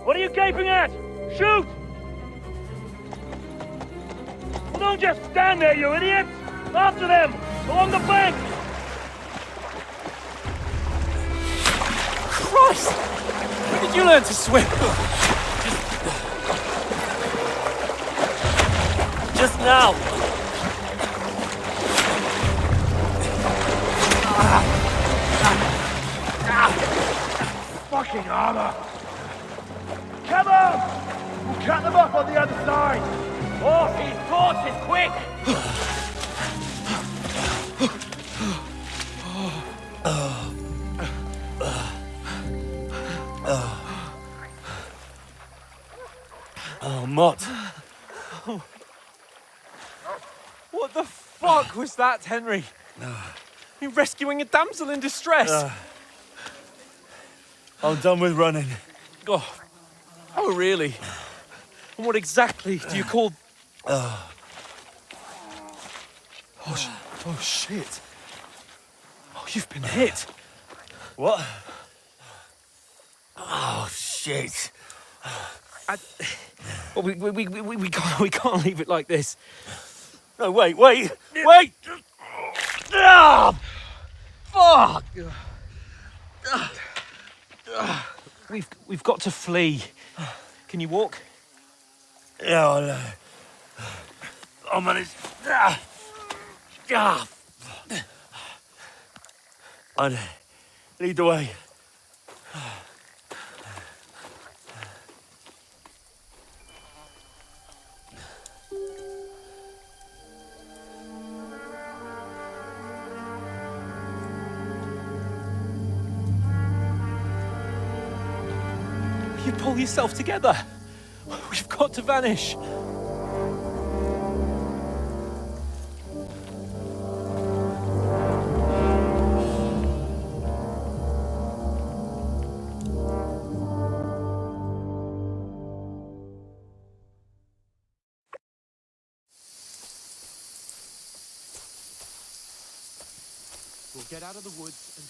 What are you gaping at? Shoot! Well, don't just stand there, you idiots! After them! Along the bank! Christ! When did you learn to swim? Just now! Fucking armor! Come on! We'll cut them off on the other side! Oh, these torches, quick! Oh, Mott. What the fuck was that, Henry? You rescuing a damsel in distress? I'm done with running. Oh, really? And what exactly do you call... Oh, shit. Oh, you've been hit. What? Oh, shit. Well, we can't leave it like this. No, wait! Ah! Fuck! We've got to flee. Can you walk? Yeah, I know. I'll manage. I'd lead the way. You pull yourself together. We've got to vanish. We'll get out of the woods and...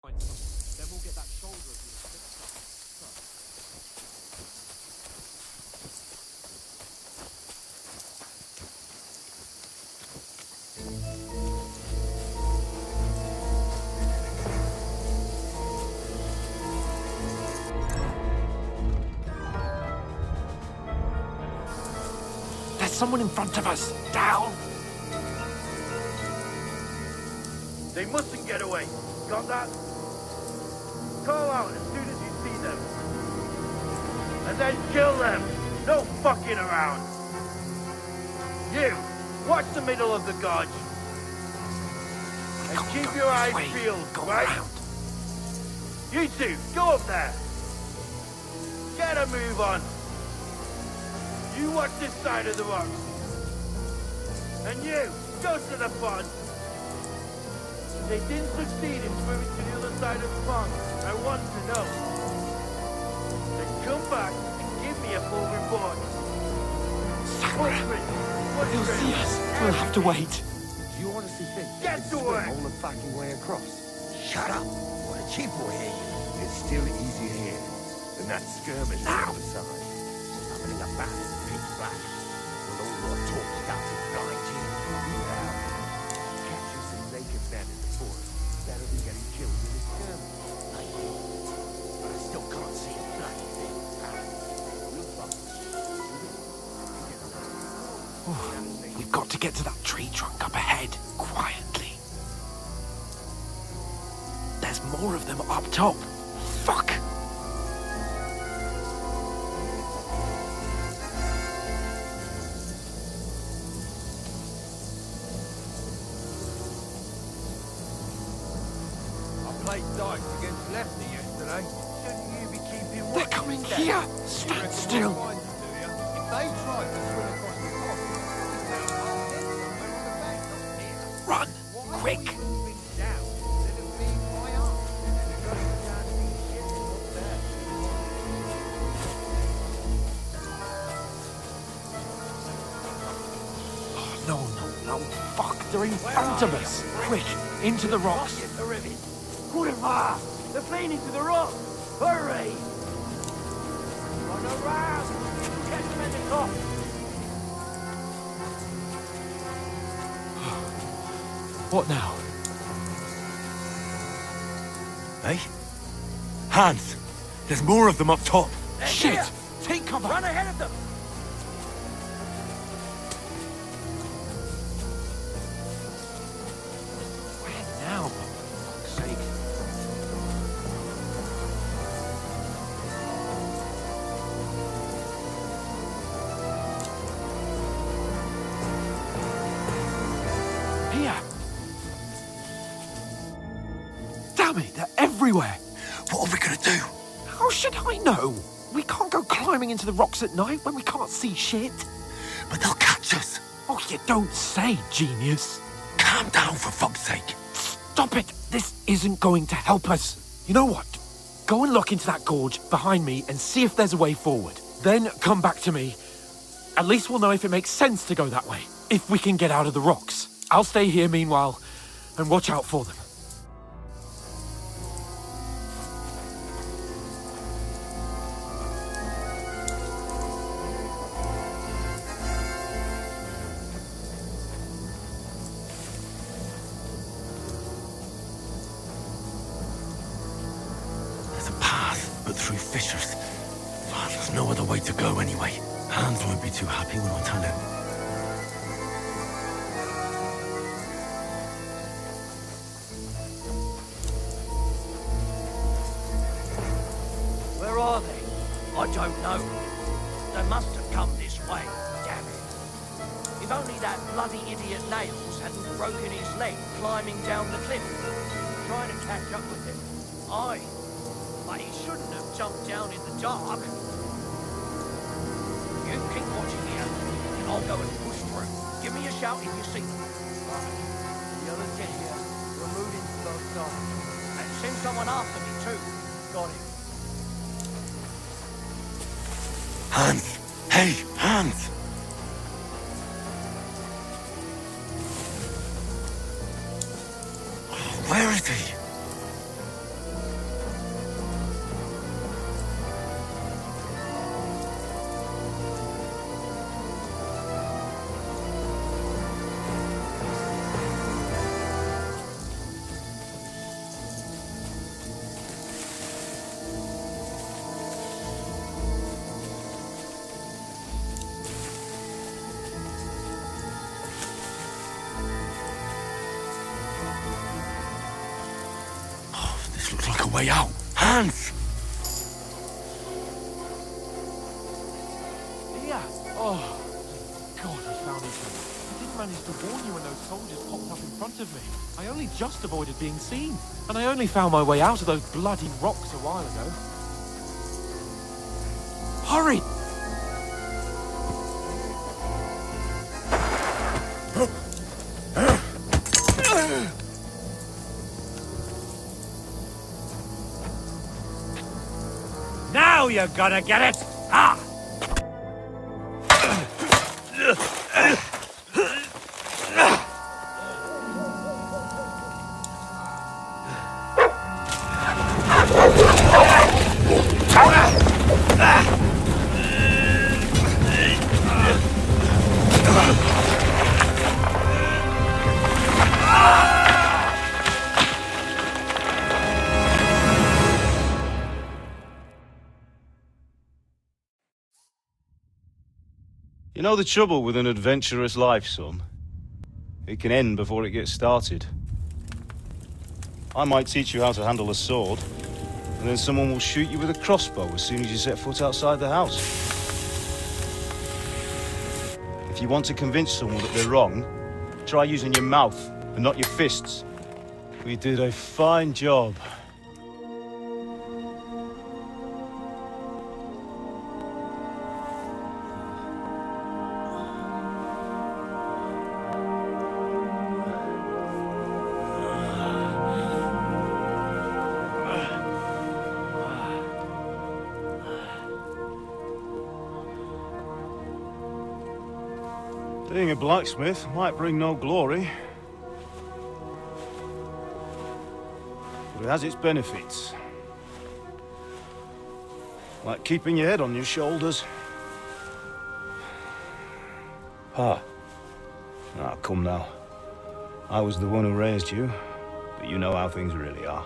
Then we'll get that shoulder of yours fixed up. There's someone in front of us! Down! They mustn't get away. Got that? Call out as soon as you see them. And then kill them. No fucking around. You, watch the middle of the gorge. And keep your eyes peeled, right? You two, go up there. Get a move on. You watch this side of the rocks. And you, go to the pond. They didn't succeed in swimming to the other side of the pond. I want to know. Then come back and give me a full report. They'll see us. We'll have to wait. Do you honestly think Get to work! all the fucking way across? Shut up! What a cheap will hear you. It's still easy here. And that skirmish on the other side. Summoning a bat in pitch black. With all your talk about it blind you. Yeah. Capture some naked men in the forest. Better than getting killed in a skirmish. But I still can't see a bloody thing. We've got to get to that tree trunk up ahead, quietly. There's more of them up top. Fuck! I played dice against Lefty yesterday. Shouldn't you be keeping watch? They're coming here! Stand still! If they try to swim across the pond, I'll hit somewhere on the bank, not here. Run! Quick! Down, instead of being high up. You're going down to be shit what's there. No, fuck! They're in front of us! Quick! Into the rocks! Kurva! They're playing into the rock! Hurry! Run around! Catch them in the car! What now? Hey? Hans! There's more of them up top! Shit! Here. Take cover! Run ahead of them! Where now, for fuck's sake? Here! Damn it, they're everywhere! What are we gonna do? How should I know? We can't go climbing into the rocks at night when we can't see shit. But they'll catch us! Oh, you don't say, genius. Calm down, for fuck's sake! Stop it! This isn't going to help us. You know what? Go and look into that gorge behind me and see if there's a way forward. Then come back to me. At least we'll know if it makes sense to go that way. If we can get out of the rocks. I'll stay here meanwhile and watch out for them. There's a path, but through fissures. Oh, there's no other way to go anyway. Hans won't be too happy when I tell him. Where are they? I don't know. They must have come this way, damn it. If only that bloody idiot Nails hadn't broken his leg climbing down the cliff. Trying to catch up with him. Aye. But he shouldn't have jumped down in the dark. You keep watching here, and I'll go and push through. Give me a shout if you see them. Right. The others get here. We're moving from both sides. And send someone after me too. Got it. Hans! Hey, Hans! Oh, where is he? Looks like a way out. Hans! Yeah. Oh, God, we found each other. I didn't manage to warn you when those soldiers popped up in front of me. I only just avoided being seen. And I only found my way out of those bloody rocks a while ago. Hurry! Now you're gonna get it! Ah! You know the trouble with an adventurous life, son? It can end before it gets started. I might teach you how to handle a sword, and then someone will shoot you with a crossbow as soon as you set foot outside the house. If you want to convince someone that they're wrong, try using your mouth and not your fists. We did a fine job. Being a blacksmith might bring no glory, but it has its benefits. Like keeping your head on your shoulders. Pa. Ah, come now. I was the one who raised you, but you know how things really are.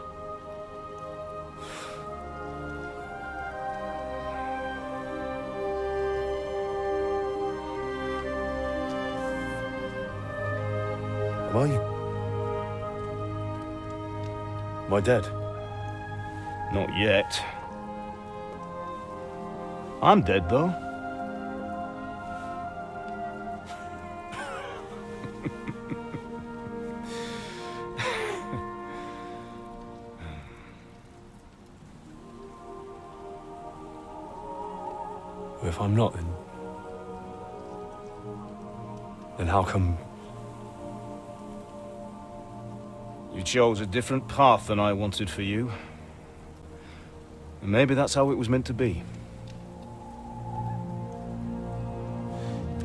Am I dead? Not yet. I'm dead, though. If I'm not, then how come... You chose a different path than I wanted for you. And maybe that's how it was meant to be.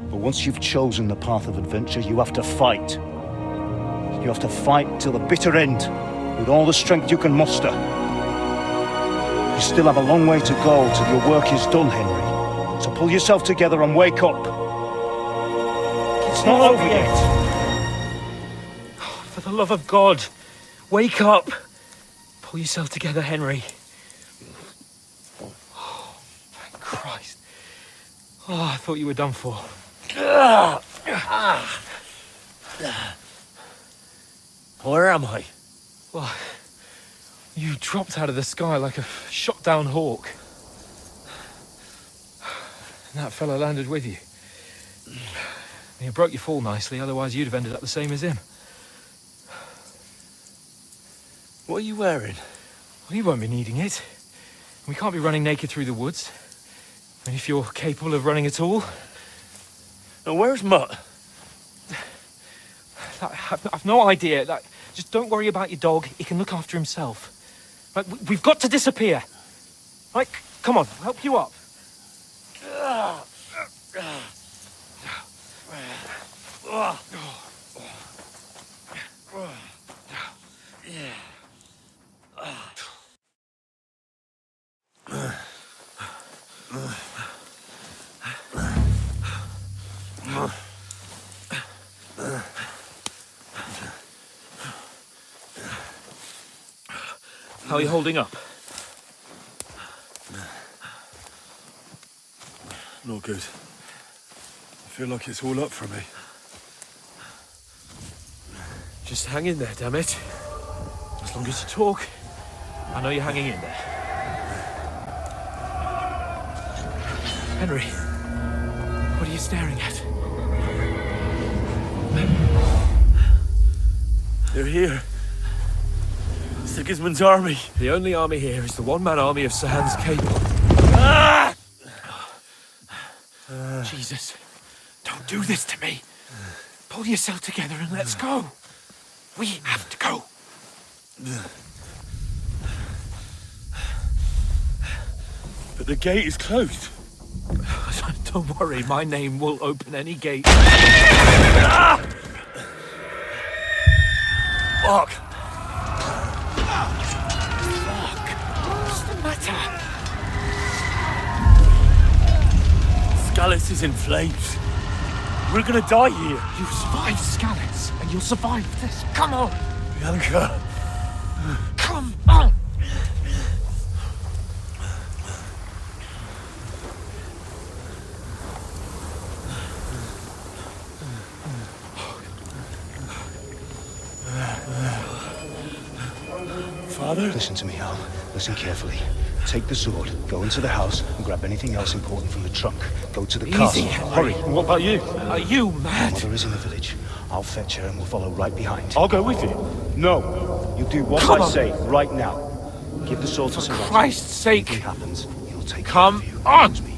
But once you've chosen the path of adventure, you have to fight. You have to fight till the bitter end, with all the strength you can muster. You still have a long way to go till your work is done, Henry. So pull yourself together and wake up. It's not over yet. Oh, for the love of God, wake up. Pull yourself together, Henry. Oh, thank Christ. Oh, I thought you were done for. Where am I? Well, you dropped out of the sky like a shot-down hawk. And that fella landed with you. You broke your fall nicely, otherwise you'd have ended up the same as him. What are you wearing? Well, you won't be needing it. We can't be running naked through the woods. And if you're capable of running at all... Now, where's Mutt? I've no idea. Just don't worry about your dog. He can look after himself. We've got to disappear. Right, come on, I'll help you up. How are you holding up? Not good. I feel like it's all up for me. Just hang in there, damn it. As long as you talk, I know you're hanging in there. Henry, what are you staring at? They're here. Sigismund's army. The only army here is the one-man army of Sir Hans Cable. Ah! Jesus, don't do this to me. Pull yourself together and let's go. We have to go. But the gate is closed. Don't worry, my name will open any gate. Ah! Fuck! What's the matter? Skalitz is in flames. We're gonna die here. You survived Skalitz, and you'll survive this. Come on! Bianca! Come on! Father? Listen to me, Al. Listen carefully. Take the sword, go into the house, and grab anything else important from the trunk. Go to the castle. Henry. Hurry. What about you? Are you mad? Mother is in the village. I'll fetch her and we'll follow right behind. I'll go with you. No. You do what Come I on. say right now. Give the sword to For Sir Roger. Christ's sake. Anything happens, he'll take Come care of you. on. Promise me.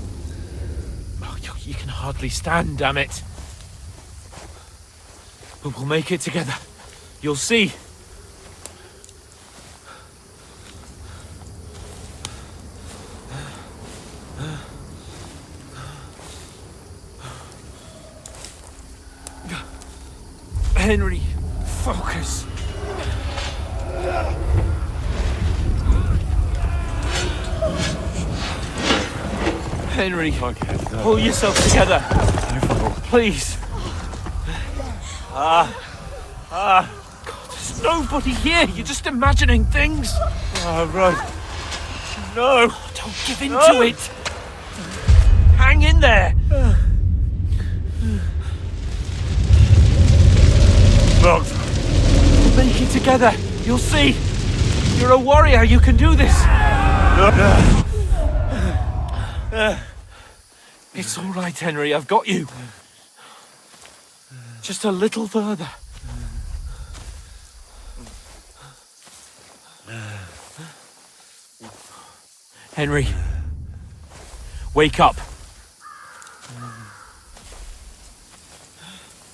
Oh, you can hardly stand, damn it. But we'll make it together. You'll see. Henry, focus. Henry, pull yourself together. Please. God, there's nobody here. You're just imagining things. Right. No. Don't give in to it. Hang in there. Look. Make it together. You'll see. You're a warrior. You can do this. It's all right, Henry. I've got you. Just a little further. Henry, wake up.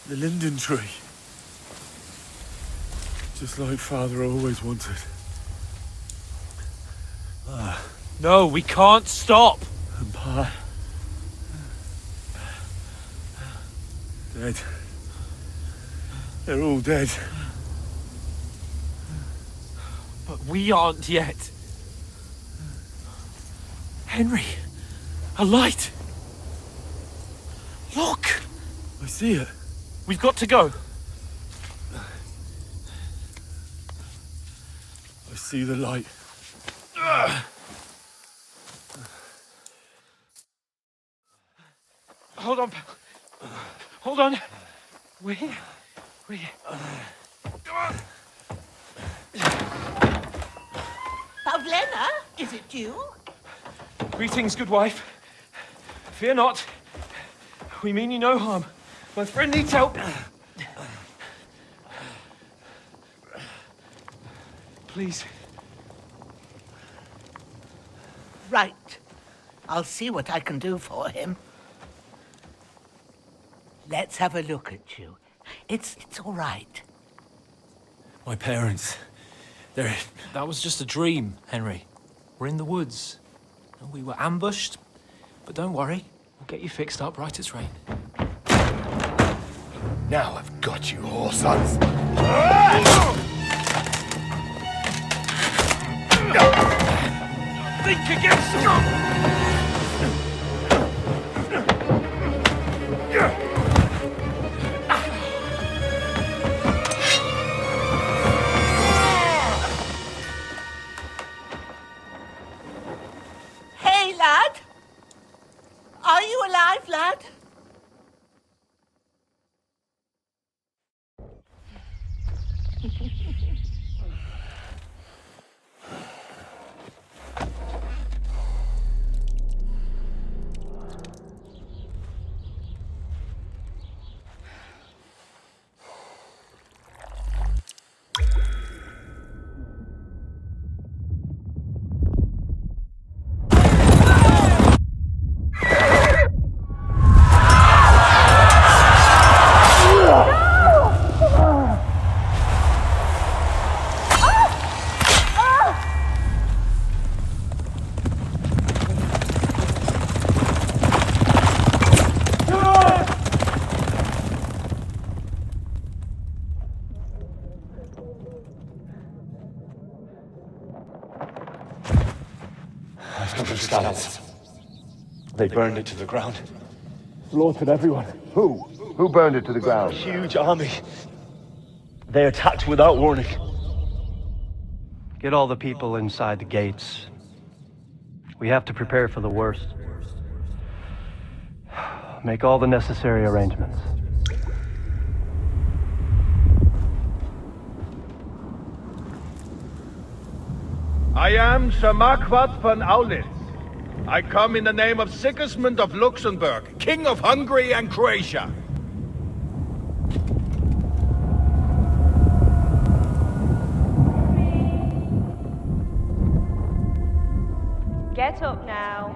The linden tree. Just like Father always wanted. No, we can't stop. And Pa... dead. They're all dead. But we aren't yet. Henry, a light. Look. I see it. We've got to go. I see the light. Hold on. Hold on. We're here. We're here. Come on. Pavlena, is it you? Greetings, good wife. Fear not. We mean you no harm. My friend needs help. Please. Right. I'll see what I can do for him. Let's have a look at you. It's all right. My parents. That was just a dream, Henry. We're in the woods. We were ambushed. But don't worry. We'll get you fixed up right as rain. Now I've got you, whoresons. Think again, strong! Hey, lad! Are you alive, lad? From Skalitz. They burned it to the ground. Slaughtered everyone. Who? Who burned it to the ground? A huge army. They attacked without warning. Get all the people inside the gates. We have to prepare for the worst. Make all the necessary arrangements. I am Sir Marquardt von Aulitz. I come in the name of Sigismund of Luxembourg, King of Hungary and Croatia. Get up now.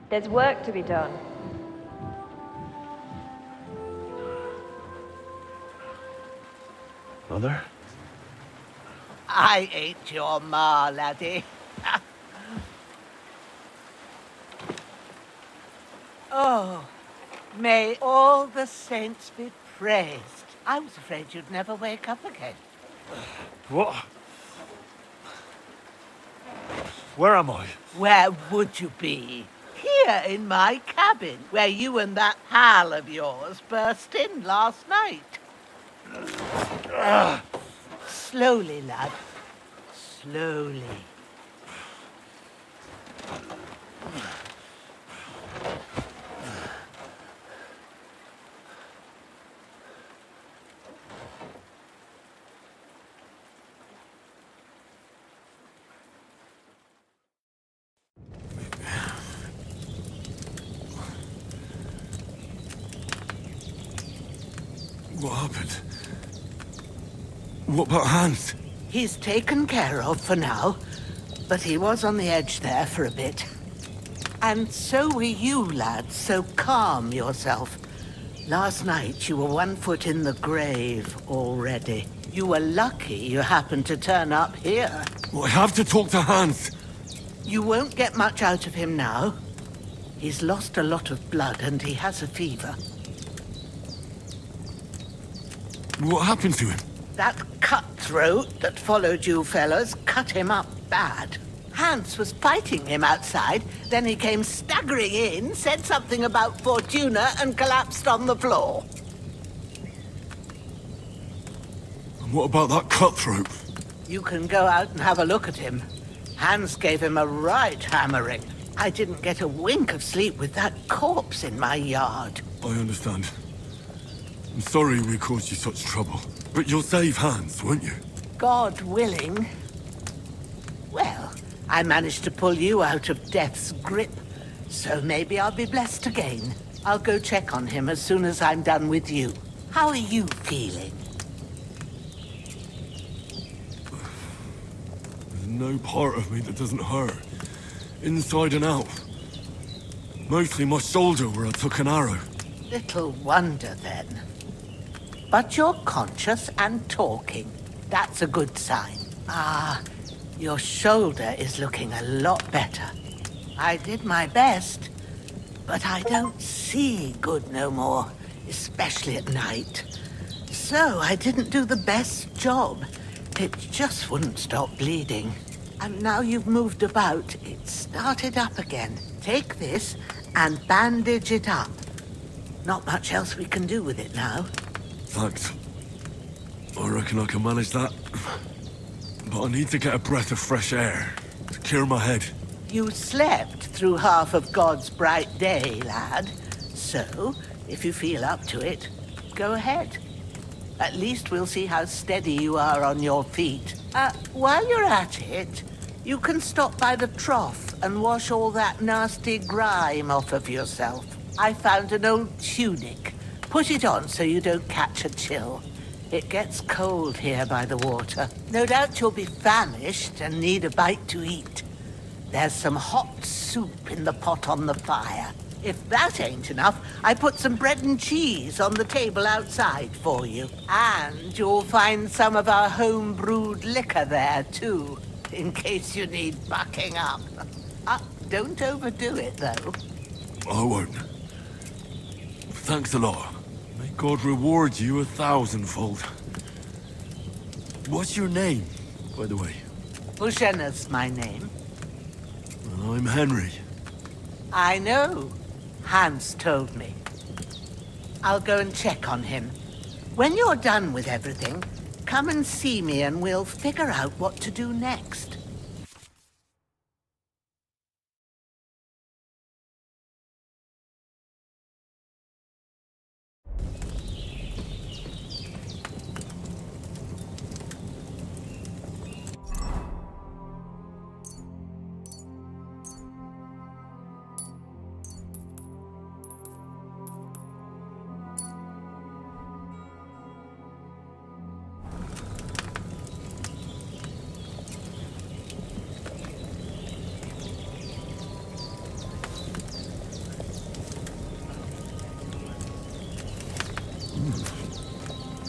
There's work to be done. Mother? I ain't your ma, laddie. Oh, may all the saints be praised. I was afraid you'd never wake up again. What? Where am I? Where would you be? Here in my cabin, where you and that pal of yours burst in last night. Slowly, lad. Slowly. What happened? What about Hans? He's taken care of for now, but he was on the edge there for a bit. And so were you, lad, so calm yourself. Last night you were 1 foot in the grave already. You were lucky you happened to turn up here. Well, I have to talk to Hans. You won't get much out of him now. He's lost a lot of blood and he has a fever. What happened to him? That cutthroat that followed you fellas cut him up bad. Hans was fighting him outside, then he came staggering in, said something about Fortuna, and collapsed on the floor. And what about that cutthroat? You can go out and have a look at him. Hans gave him a right hammering. I didn't get a wink of sleep with that corpse in my yard. I understand. I'm sorry we caused you such trouble. But you'll save Hans, won't you? God willing. Well, I managed to pull you out of death's grip, so maybe I'll be blessed again. I'll go check on him as soon as I'm done with you. How are you feeling? There's no part of me that doesn't hurt. Inside and out. Mostly my shoulder where I took an arrow. Little wonder then. But you're conscious and talking. That's a good sign. Ah, your shoulder is looking a lot better. I did my best, but I don't see good no more, especially at night. So I didn't do the best job. It just wouldn't stop bleeding. And now you've moved about, it started up again. Take this and bandage it up. Not much else we can do with it now. Thanks. I reckon I can manage that. But I need to get a breath of fresh air to clear my head. You slept through half of God's bright day, lad. So, if you feel up to it, go ahead. At least we'll see how steady you are on your feet. While you're at it, you can stop by the trough and wash all that nasty grime off of yourself. I found an old tunic. Put it on so you don't catch a chill. It gets cold here by the water. No doubt you'll be famished and need a bite to eat. There's some hot soup in the pot on the fire. If that ain't enough, I put some bread and cheese on the table outside for you. And you'll find some of our home-brewed liquor there, too, in case you need bucking up. Don't overdo it, though. I won't. Thanks a lot. May God reward you 1,000-fold. What's your name, by the way? Bushena's my name. I'm Henry. I know. Hans told me. I'll go and check on him. When you're done with everything, come and see me and we'll figure out what to do next.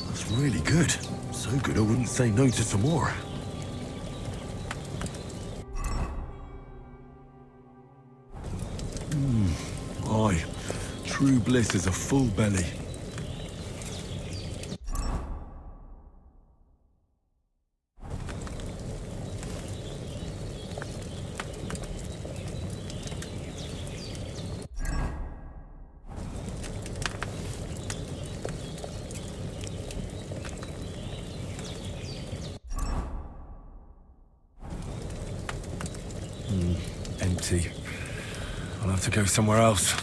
That's really good. So good I wouldn't say no to some more. Aye. True bliss is a full belly. Empty. I'll have to go somewhere else.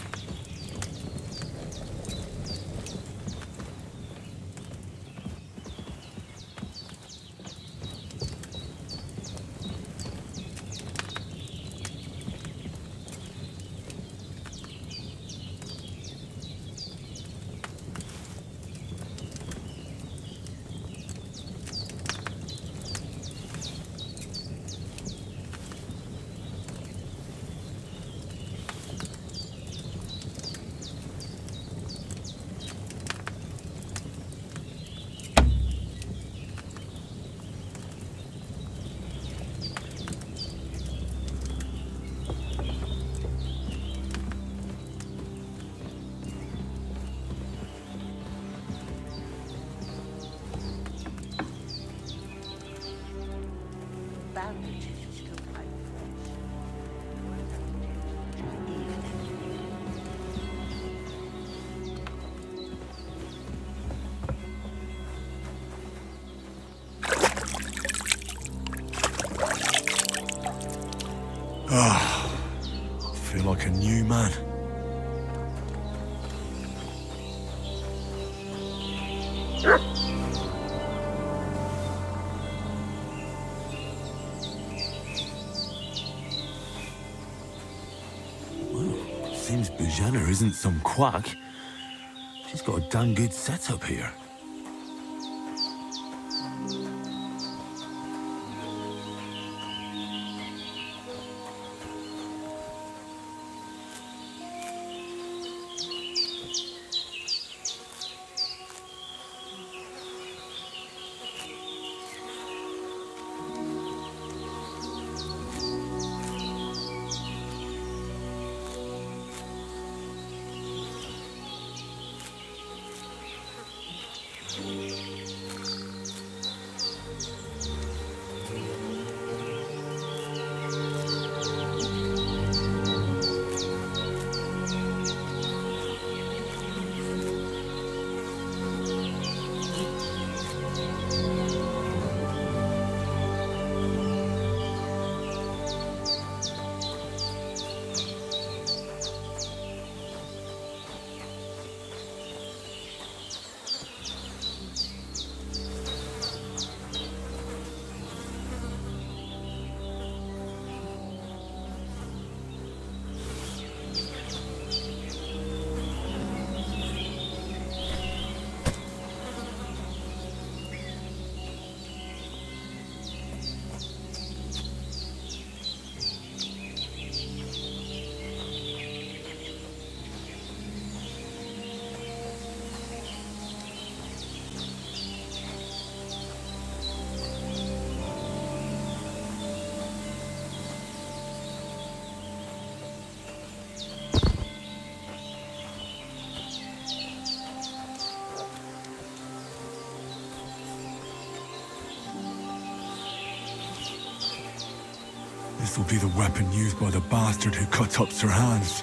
I feel like a new man. Well, seems Bujana isn't some quack. She's got a damn good setup here. This will be the weapon used by the bastard who cut up Sir Hans.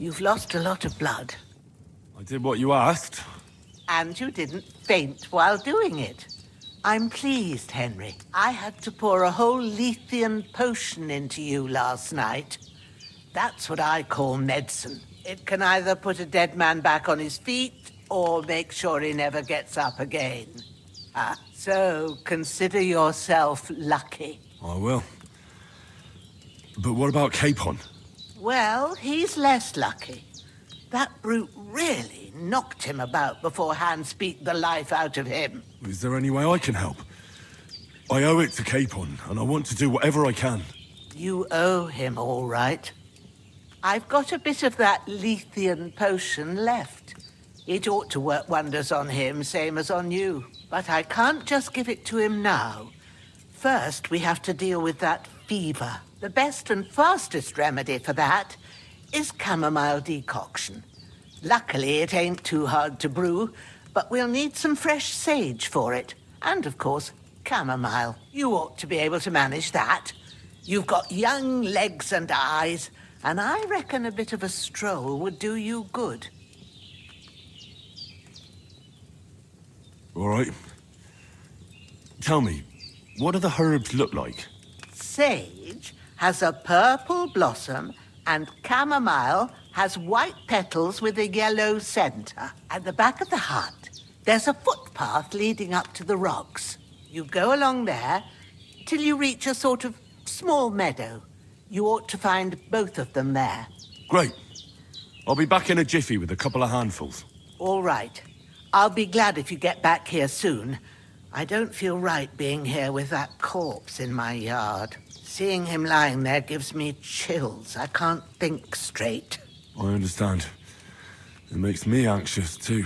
You've lost a lot of blood. I did what you asked. And you didn't faint while doing it. I'm pleased, Henry. I had to pour a whole Lethean potion into you last night. That's what I call medicine. It can either put a dead man back on his feet or make sure he never gets up again. So consider yourself lucky. I will. But what about Capon? Well, he's less lucky. That brute really knocked him about before Hans beat the life out of him. Is there any way I can help? I owe it to Capon, and I want to do whatever I can. You owe him, all right. I've got a bit of that Lethean potion left. It ought to work wonders on him, same as on you. But I can't just give it to him now. First, we have to deal with that fever. The best and fastest remedy for that is chamomile decoction. Luckily, it ain't too hard to brew, but we'll need some fresh sage for it. And, of course, chamomile. You ought to be able to manage that. You've got young legs and eyes, and I reckon a bit of a stroll would do you good. All right. Tell me, what do the herbs look like? Sage has a purple blossom, and chamomile has white petals with a yellow center. At the back of the hut, there's a footpath leading up to the rocks. You go along there till you reach a sort of small meadow. You ought to find both of them there. Great. I'll be back in a jiffy with a couple of handfuls. All right. I'll be glad if you get back here soon. I don't feel right being here with that corpse in my yard. Seeing him lying there gives me chills. I can't think straight. I understand. It makes me anxious, too.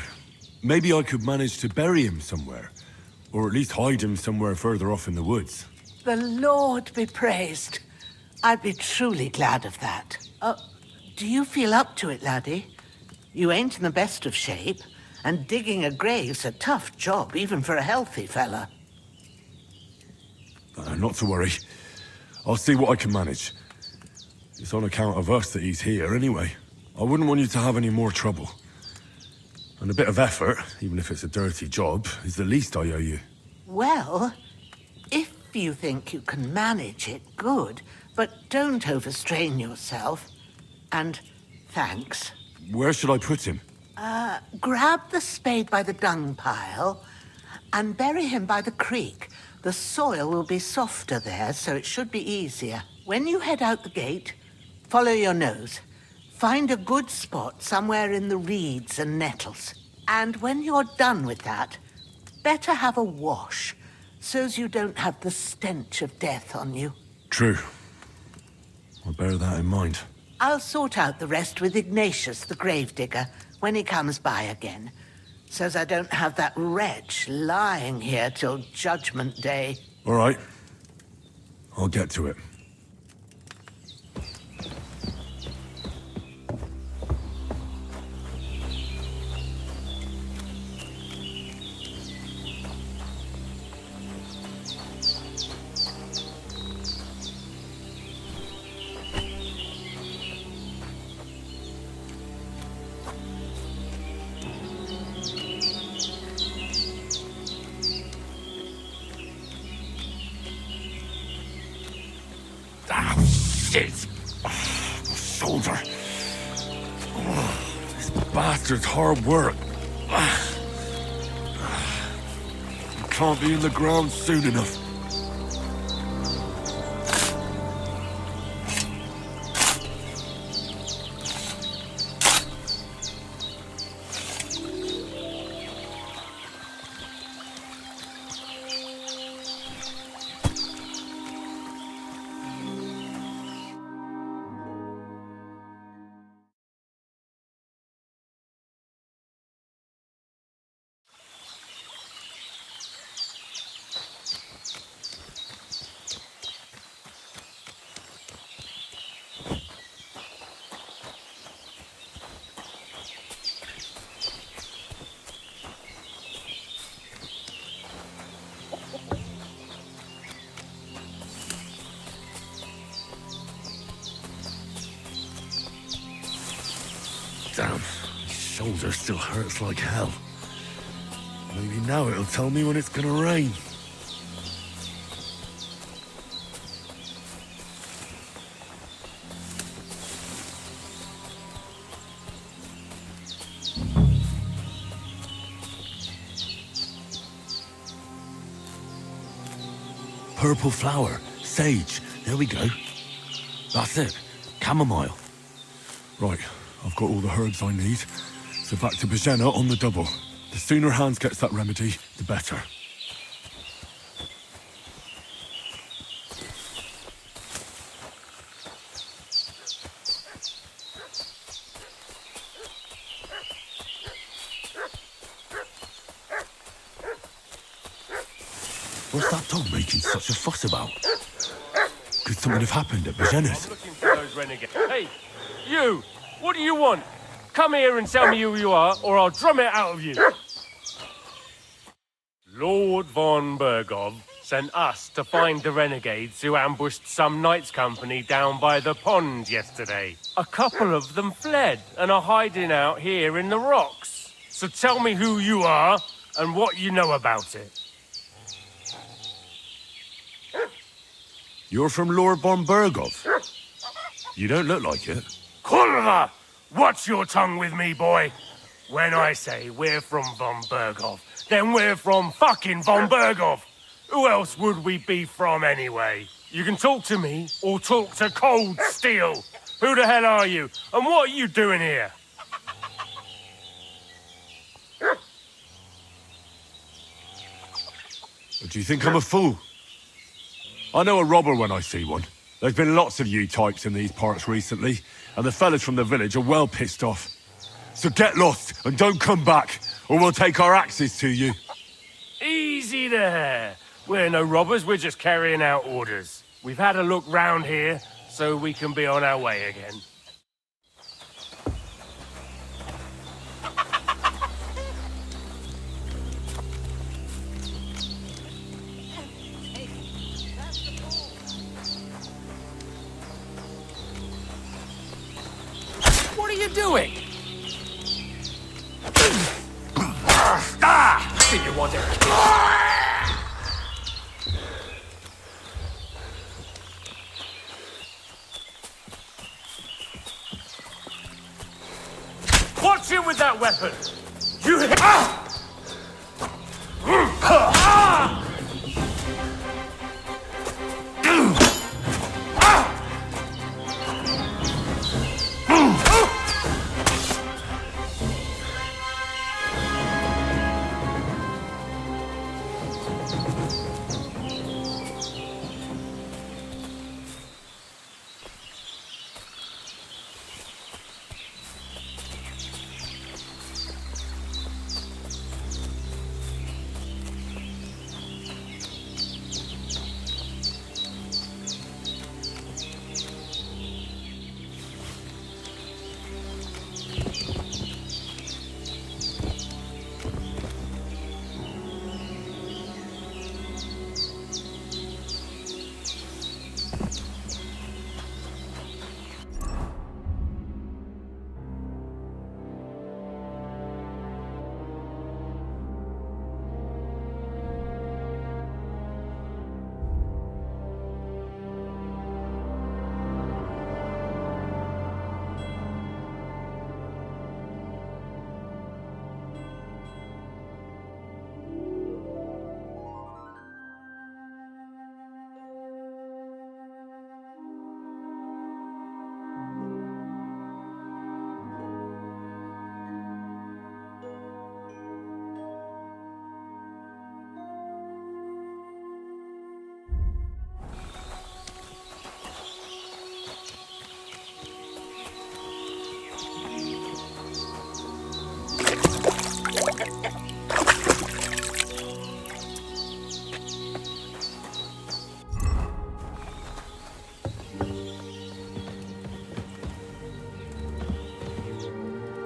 Maybe I could manage to bury him somewhere. Or at least hide him somewhere further off in the woods. The Lord be praised. I'd be truly glad of that. Do you feel up to it, laddie? You ain't in the best of shape, and digging a grave's a tough job, even for a healthy fella. Not to worry. I'll see what I can manage. It's on account of us that he's here, anyway. I wouldn't want you to have any more trouble. And a bit of effort, even if it's a dirty job, is the least I owe you. Well, if you think you can manage it, good. But don't overstrain yourself. And thanks. Where should I put him? Grab the spade by the dung pile and bury him by the creek. The soil will be softer there, so it should be easier. When you head out the gate, follow your nose. Find a good spot somewhere in the reeds and nettles. And when you're done with that, better have a wash, so's you don't have the stench of death on you. True. I'll bear that in mind. I'll sort out the rest with Ignatius, the gravedigger, when he comes by again, so's I don't have that wretch lying here till Judgment Day. All right. I'll get to it. Shit! Oh, my shoulder. Oh, this bastard's hard work. You can't be in the ground soon enough. Damn, his shoulder still hurts like hell. Maybe now it'll tell me when it's gonna rain. Purple flower, sage, there we go. That's it, chamomile. Right, I've got all the herbs I need, so back to Bohemia on the double. The sooner Hans gets that remedy, the better. What's that dog making such a fuss about? Could something have happened at Bohemia's? Looking for those renegades. Hey, you! What do you want? Come here and tell me who you are, or I'll drum it out of you. Lord von Bergov sent us to find the renegades who ambushed some knights' company down by the pond yesterday. A couple of them fled and are hiding out here in the rocks. So tell me who you are and what you know about it. You're from Lord von Bergov. You don't look like it. Kurva! Watch your tongue with me, boy. When I say we're from von Bergov, then we're from fucking von Bergov. Who else would we be from anyway? You can talk to me or talk to cold steel. Who the hell are you? And what are you doing here? Do you think I'm a fool? I know a robber when I see one. There's been lots of you types in these parts recently, and the fellas from the village are well pissed off. So get lost and don't come back, or we'll take our axes to you. Easy there. We're no robbers, we're just carrying out orders. We've had a look round here, so we can be on our way again. What are you doing? Did you want it? Watch it with that weapon! You hit...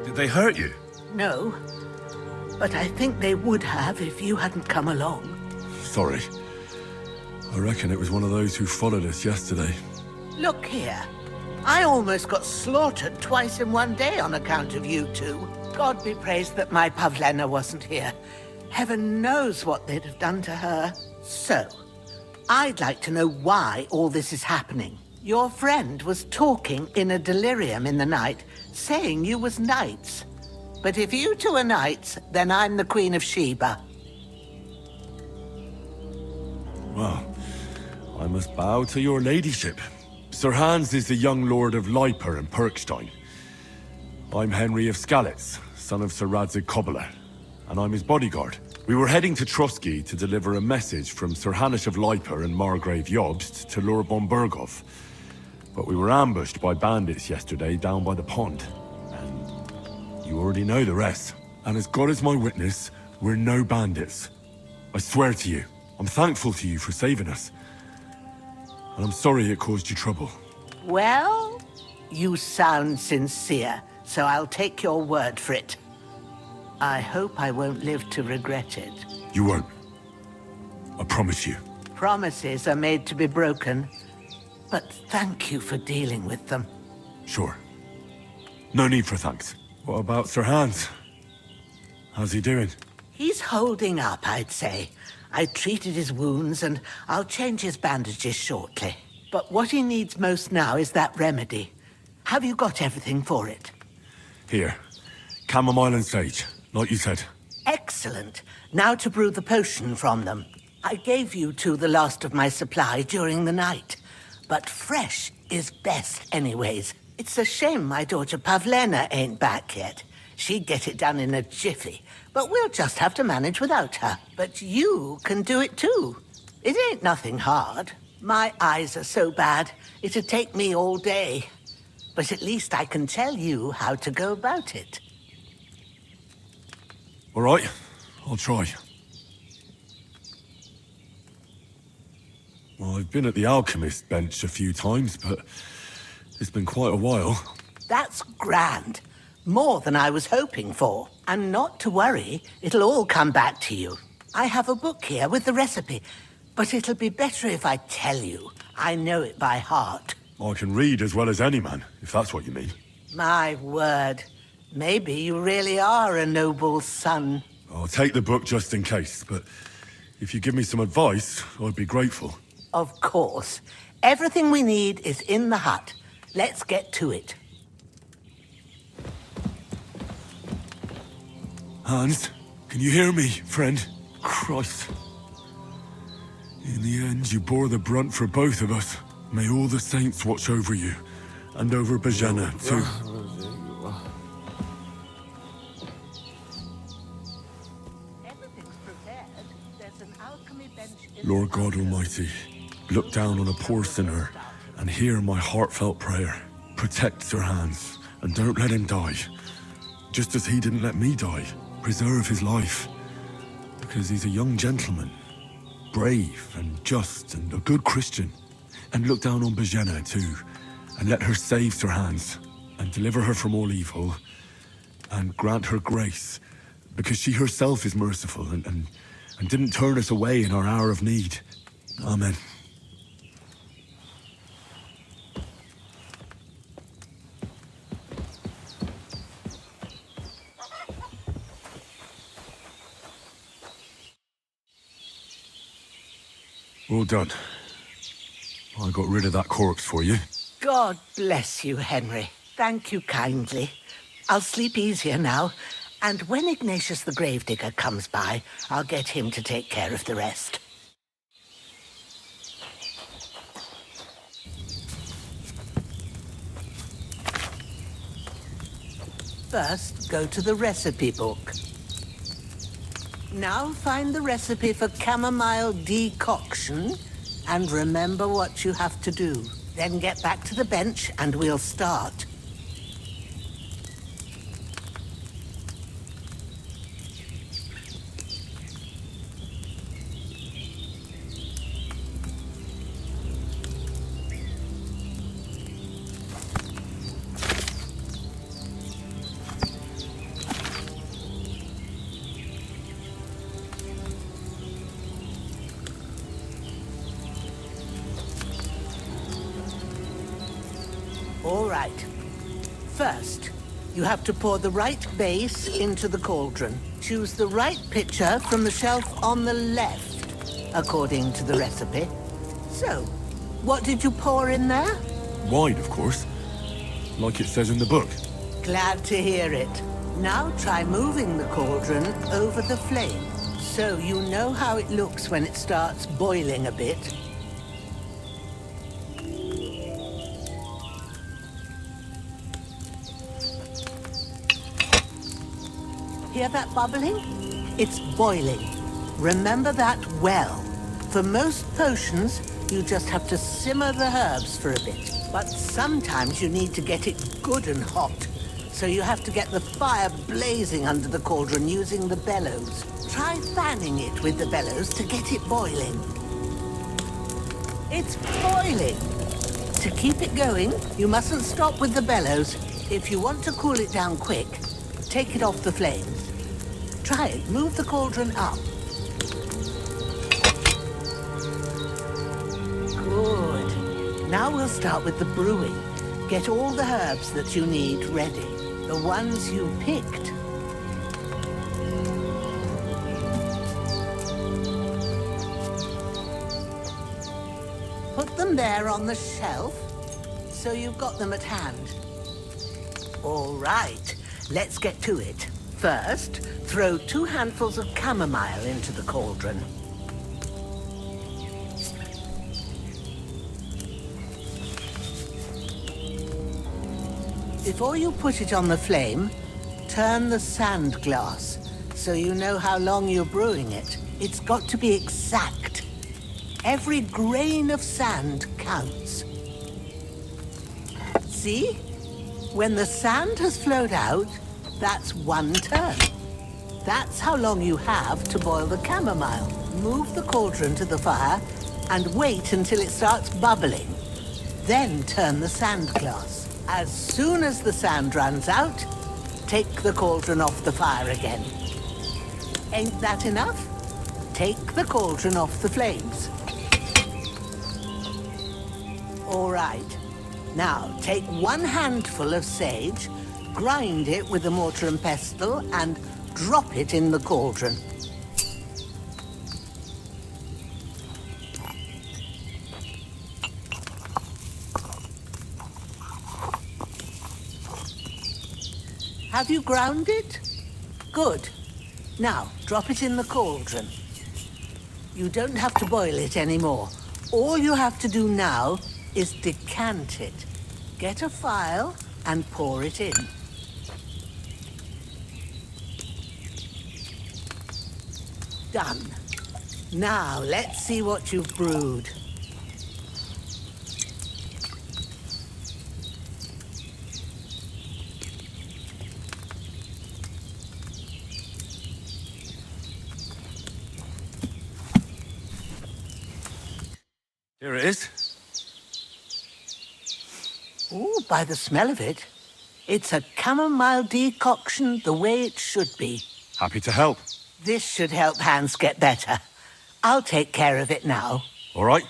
Did they hurt you? No, but I think they would have if you hadn't come along. Sorry. I reckon it was one of those who followed us yesterday. Look here. I almost got slaughtered twice in one day on account of you two. God be praised that my Pavlena wasn't here. Heaven knows what they'd have done to her. So, I'd like to know why all this is happening. Your friend was talking in a delirium in the night, saying you was knights. But if you two are knights, then I'm the Queen of Sheba. Well, I must bow to your ladyship. Sir Hans is the young lord of Leiper and Perkstein. I'm Henry of Skalitz, son of Sir Radzig Kobyla, and I'm his bodyguard. We were heading to Trosky to deliver a message from Sir Hanush of Leiper and Margrave Jobst to Lord von Berghoff. But we were ambushed by bandits yesterday down by the pond. And you already know the rest. And as God is my witness, we're no bandits. I swear to you, I'm thankful to you for saving us. And I'm sorry it caused you trouble. Well, you sound sincere, so I'll take your word for it. I hope I won't live to regret it. You won't. I promise you. Promises are made to be broken, but thank you for dealing with them. Sure. No need for thanks. What about Sir Hans? How's he doing? He's holding up, I'd say. I treated his wounds, and I'll change his bandages shortly. But what he needs most now is that remedy. Have you got everything for it? Here. Chamomile and sage, like you said. Excellent. Now to brew the potion from them. I gave you two the last of my supply during the night. But fresh is best anyways. It's a shame my daughter Pavlena ain't back yet. She'd get it done in a jiffy, but we'll just have to manage without her. But you can do it too. It ain't nothing hard. My eyes are so bad, it'd take me all day. But at least I can tell you how to go about it. All right, I'll try. Well, I've been at the alchemist bench a few times, but it's been quite a while. That's grand. More than I was hoping for. And not to worry, it'll all come back to you. I have a book here with the recipe, but it'll be better if I tell you. I know it by heart. I can read as well as any man, if that's what you mean. My word. Maybe you really are a noble son. I'll take the book just in case, but if you give me some advice, I'd be grateful. Of course. Everything we need is in the hut. Let's get to it. Hans, can you hear me, friend? Christ. In the end, you bore the brunt for both of us. May all the saints watch over you, and over Bajana, too. Lord God Almighty, look down on a poor sinner, and hear my heartfelt prayer. Protect Sir Hans, and don't let him die. Just as he didn't let me die. Preserve his life. Because he's a young gentleman. Brave and just and a good Christian. And look down on Bajana too. And let her save Sir Hans. And deliver her from all evil. And grant her grace. Because she herself is merciful and didn't turn us away in our hour of need. Amen. All done. I got rid of that corpse for you. God bless you, Henry. Thank you kindly. I'll sleep easier now, and when Ignatius the Gravedigger comes by, I'll get him to take care of the rest. First, go to the recipe book. Now find the recipe for chamomile decoction, and remember what you have to do. Then get back to the bench, and we'll start. All right. First, you have to pour the right base into the cauldron. Choose the right pitcher from the shelf on the left, according to the recipe. So, what did you pour in there? Wine, of course. Like it says in the book. Glad to hear it. Now try moving the cauldron over the flame, so you know how it looks when it starts boiling a bit. Hear that bubbling? It's boiling. Remember that well. For most potions, you just have to simmer the herbs for a bit. But sometimes you need to get it good and hot. So you have to get the fire blazing under the cauldron using the bellows. Try fanning it with the bellows to get it boiling. It's boiling! To keep it going, you mustn't stop with the bellows. If you want to cool it down quick, take it off the flames. Try it. Move the cauldron up. Good. Now we'll start with the brewing. Get all the herbs that you need ready. The ones you picked. Put them there on the shelf, so you've got them at hand. All right, let's get to it. First, throw 2 handfuls of chamomile into the cauldron. Before you put it on the flame, turn the sand glass so you know how long you're brewing it. It's got to be exact. Every grain of sand counts. See? When the sand has flowed out, that's 1 turn. That's how long you have to boil the chamomile. Move the cauldron to the fire and wait until it starts bubbling. Then turn the sand glass. As soon as the sand runs out, take the cauldron off the fire again. Ain't that enough? Take the cauldron off the flames. All right. Now, take 1 handful of sage, grind it with a mortar and pestle, and drop it in the cauldron. Have you ground it? Good. Now, drop it in the cauldron. You don't have to boil it anymore. All you have to do now is decant it. Get a phial and pour it in. Done. Now, let's see what you've brewed. Here it is. Ooh, by the smell of it, it's a chamomile decoction the way it should be. Happy to help. This should help Hans get better. I'll take care of it now. All right.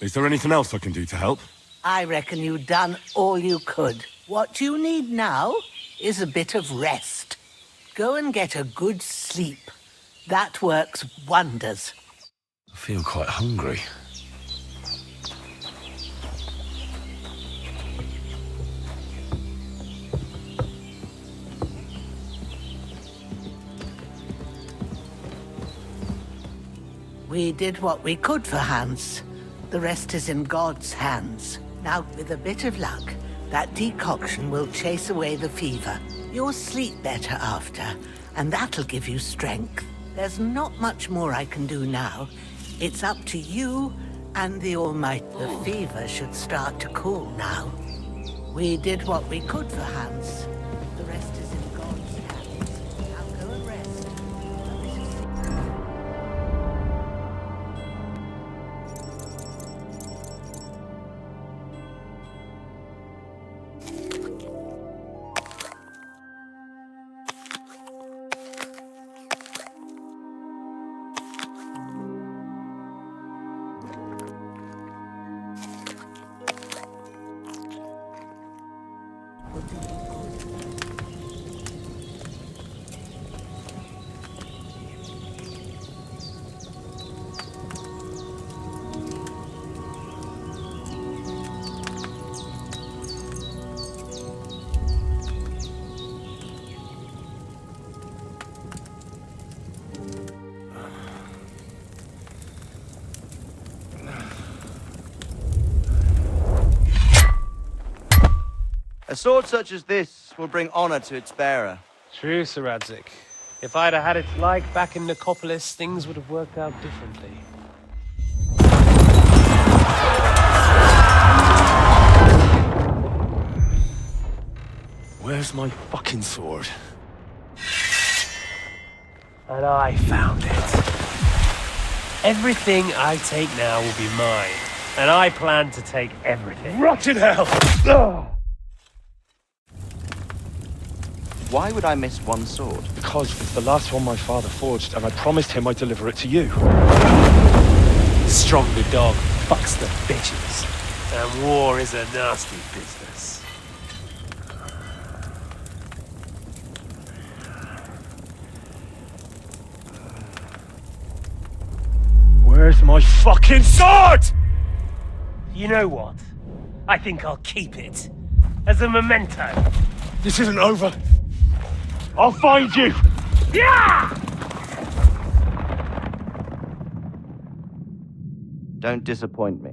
Is there anything else I can do to help? I reckon you've done all you could. What you need now is a bit of rest. Go and get a good sleep. That works wonders. I feel quite hungry. We did what we could for Hans. The rest is in God's hands. Now, with a bit of luck, that decoction will chase away the fever. You'll sleep better after, and that'll give you strength. There's not much more I can do now. It's up to you and the Almighty. The fever should start to cool now. We did what we could for Hans. The rest is in God's hands. Now go and rest. sword such as this will bring honor to its bearer. True, Sir Radzik. If I'd have had it like back in Nicopolis, things would have worked out differently. Where's my fucking sword? And I found it. Everything I take now will be mine. And I plan to take everything. Rot in hell! Why would I miss one sword? Because it's the last one my father forged, and I promised him I'd deliver it to you. Stronger dog fucks the bitches. And war is a nasty business. Where's my fucking sword? You know what? I think I'll keep it. As a memento. This isn't over. I'll find you! Yeah! Don't disappoint me.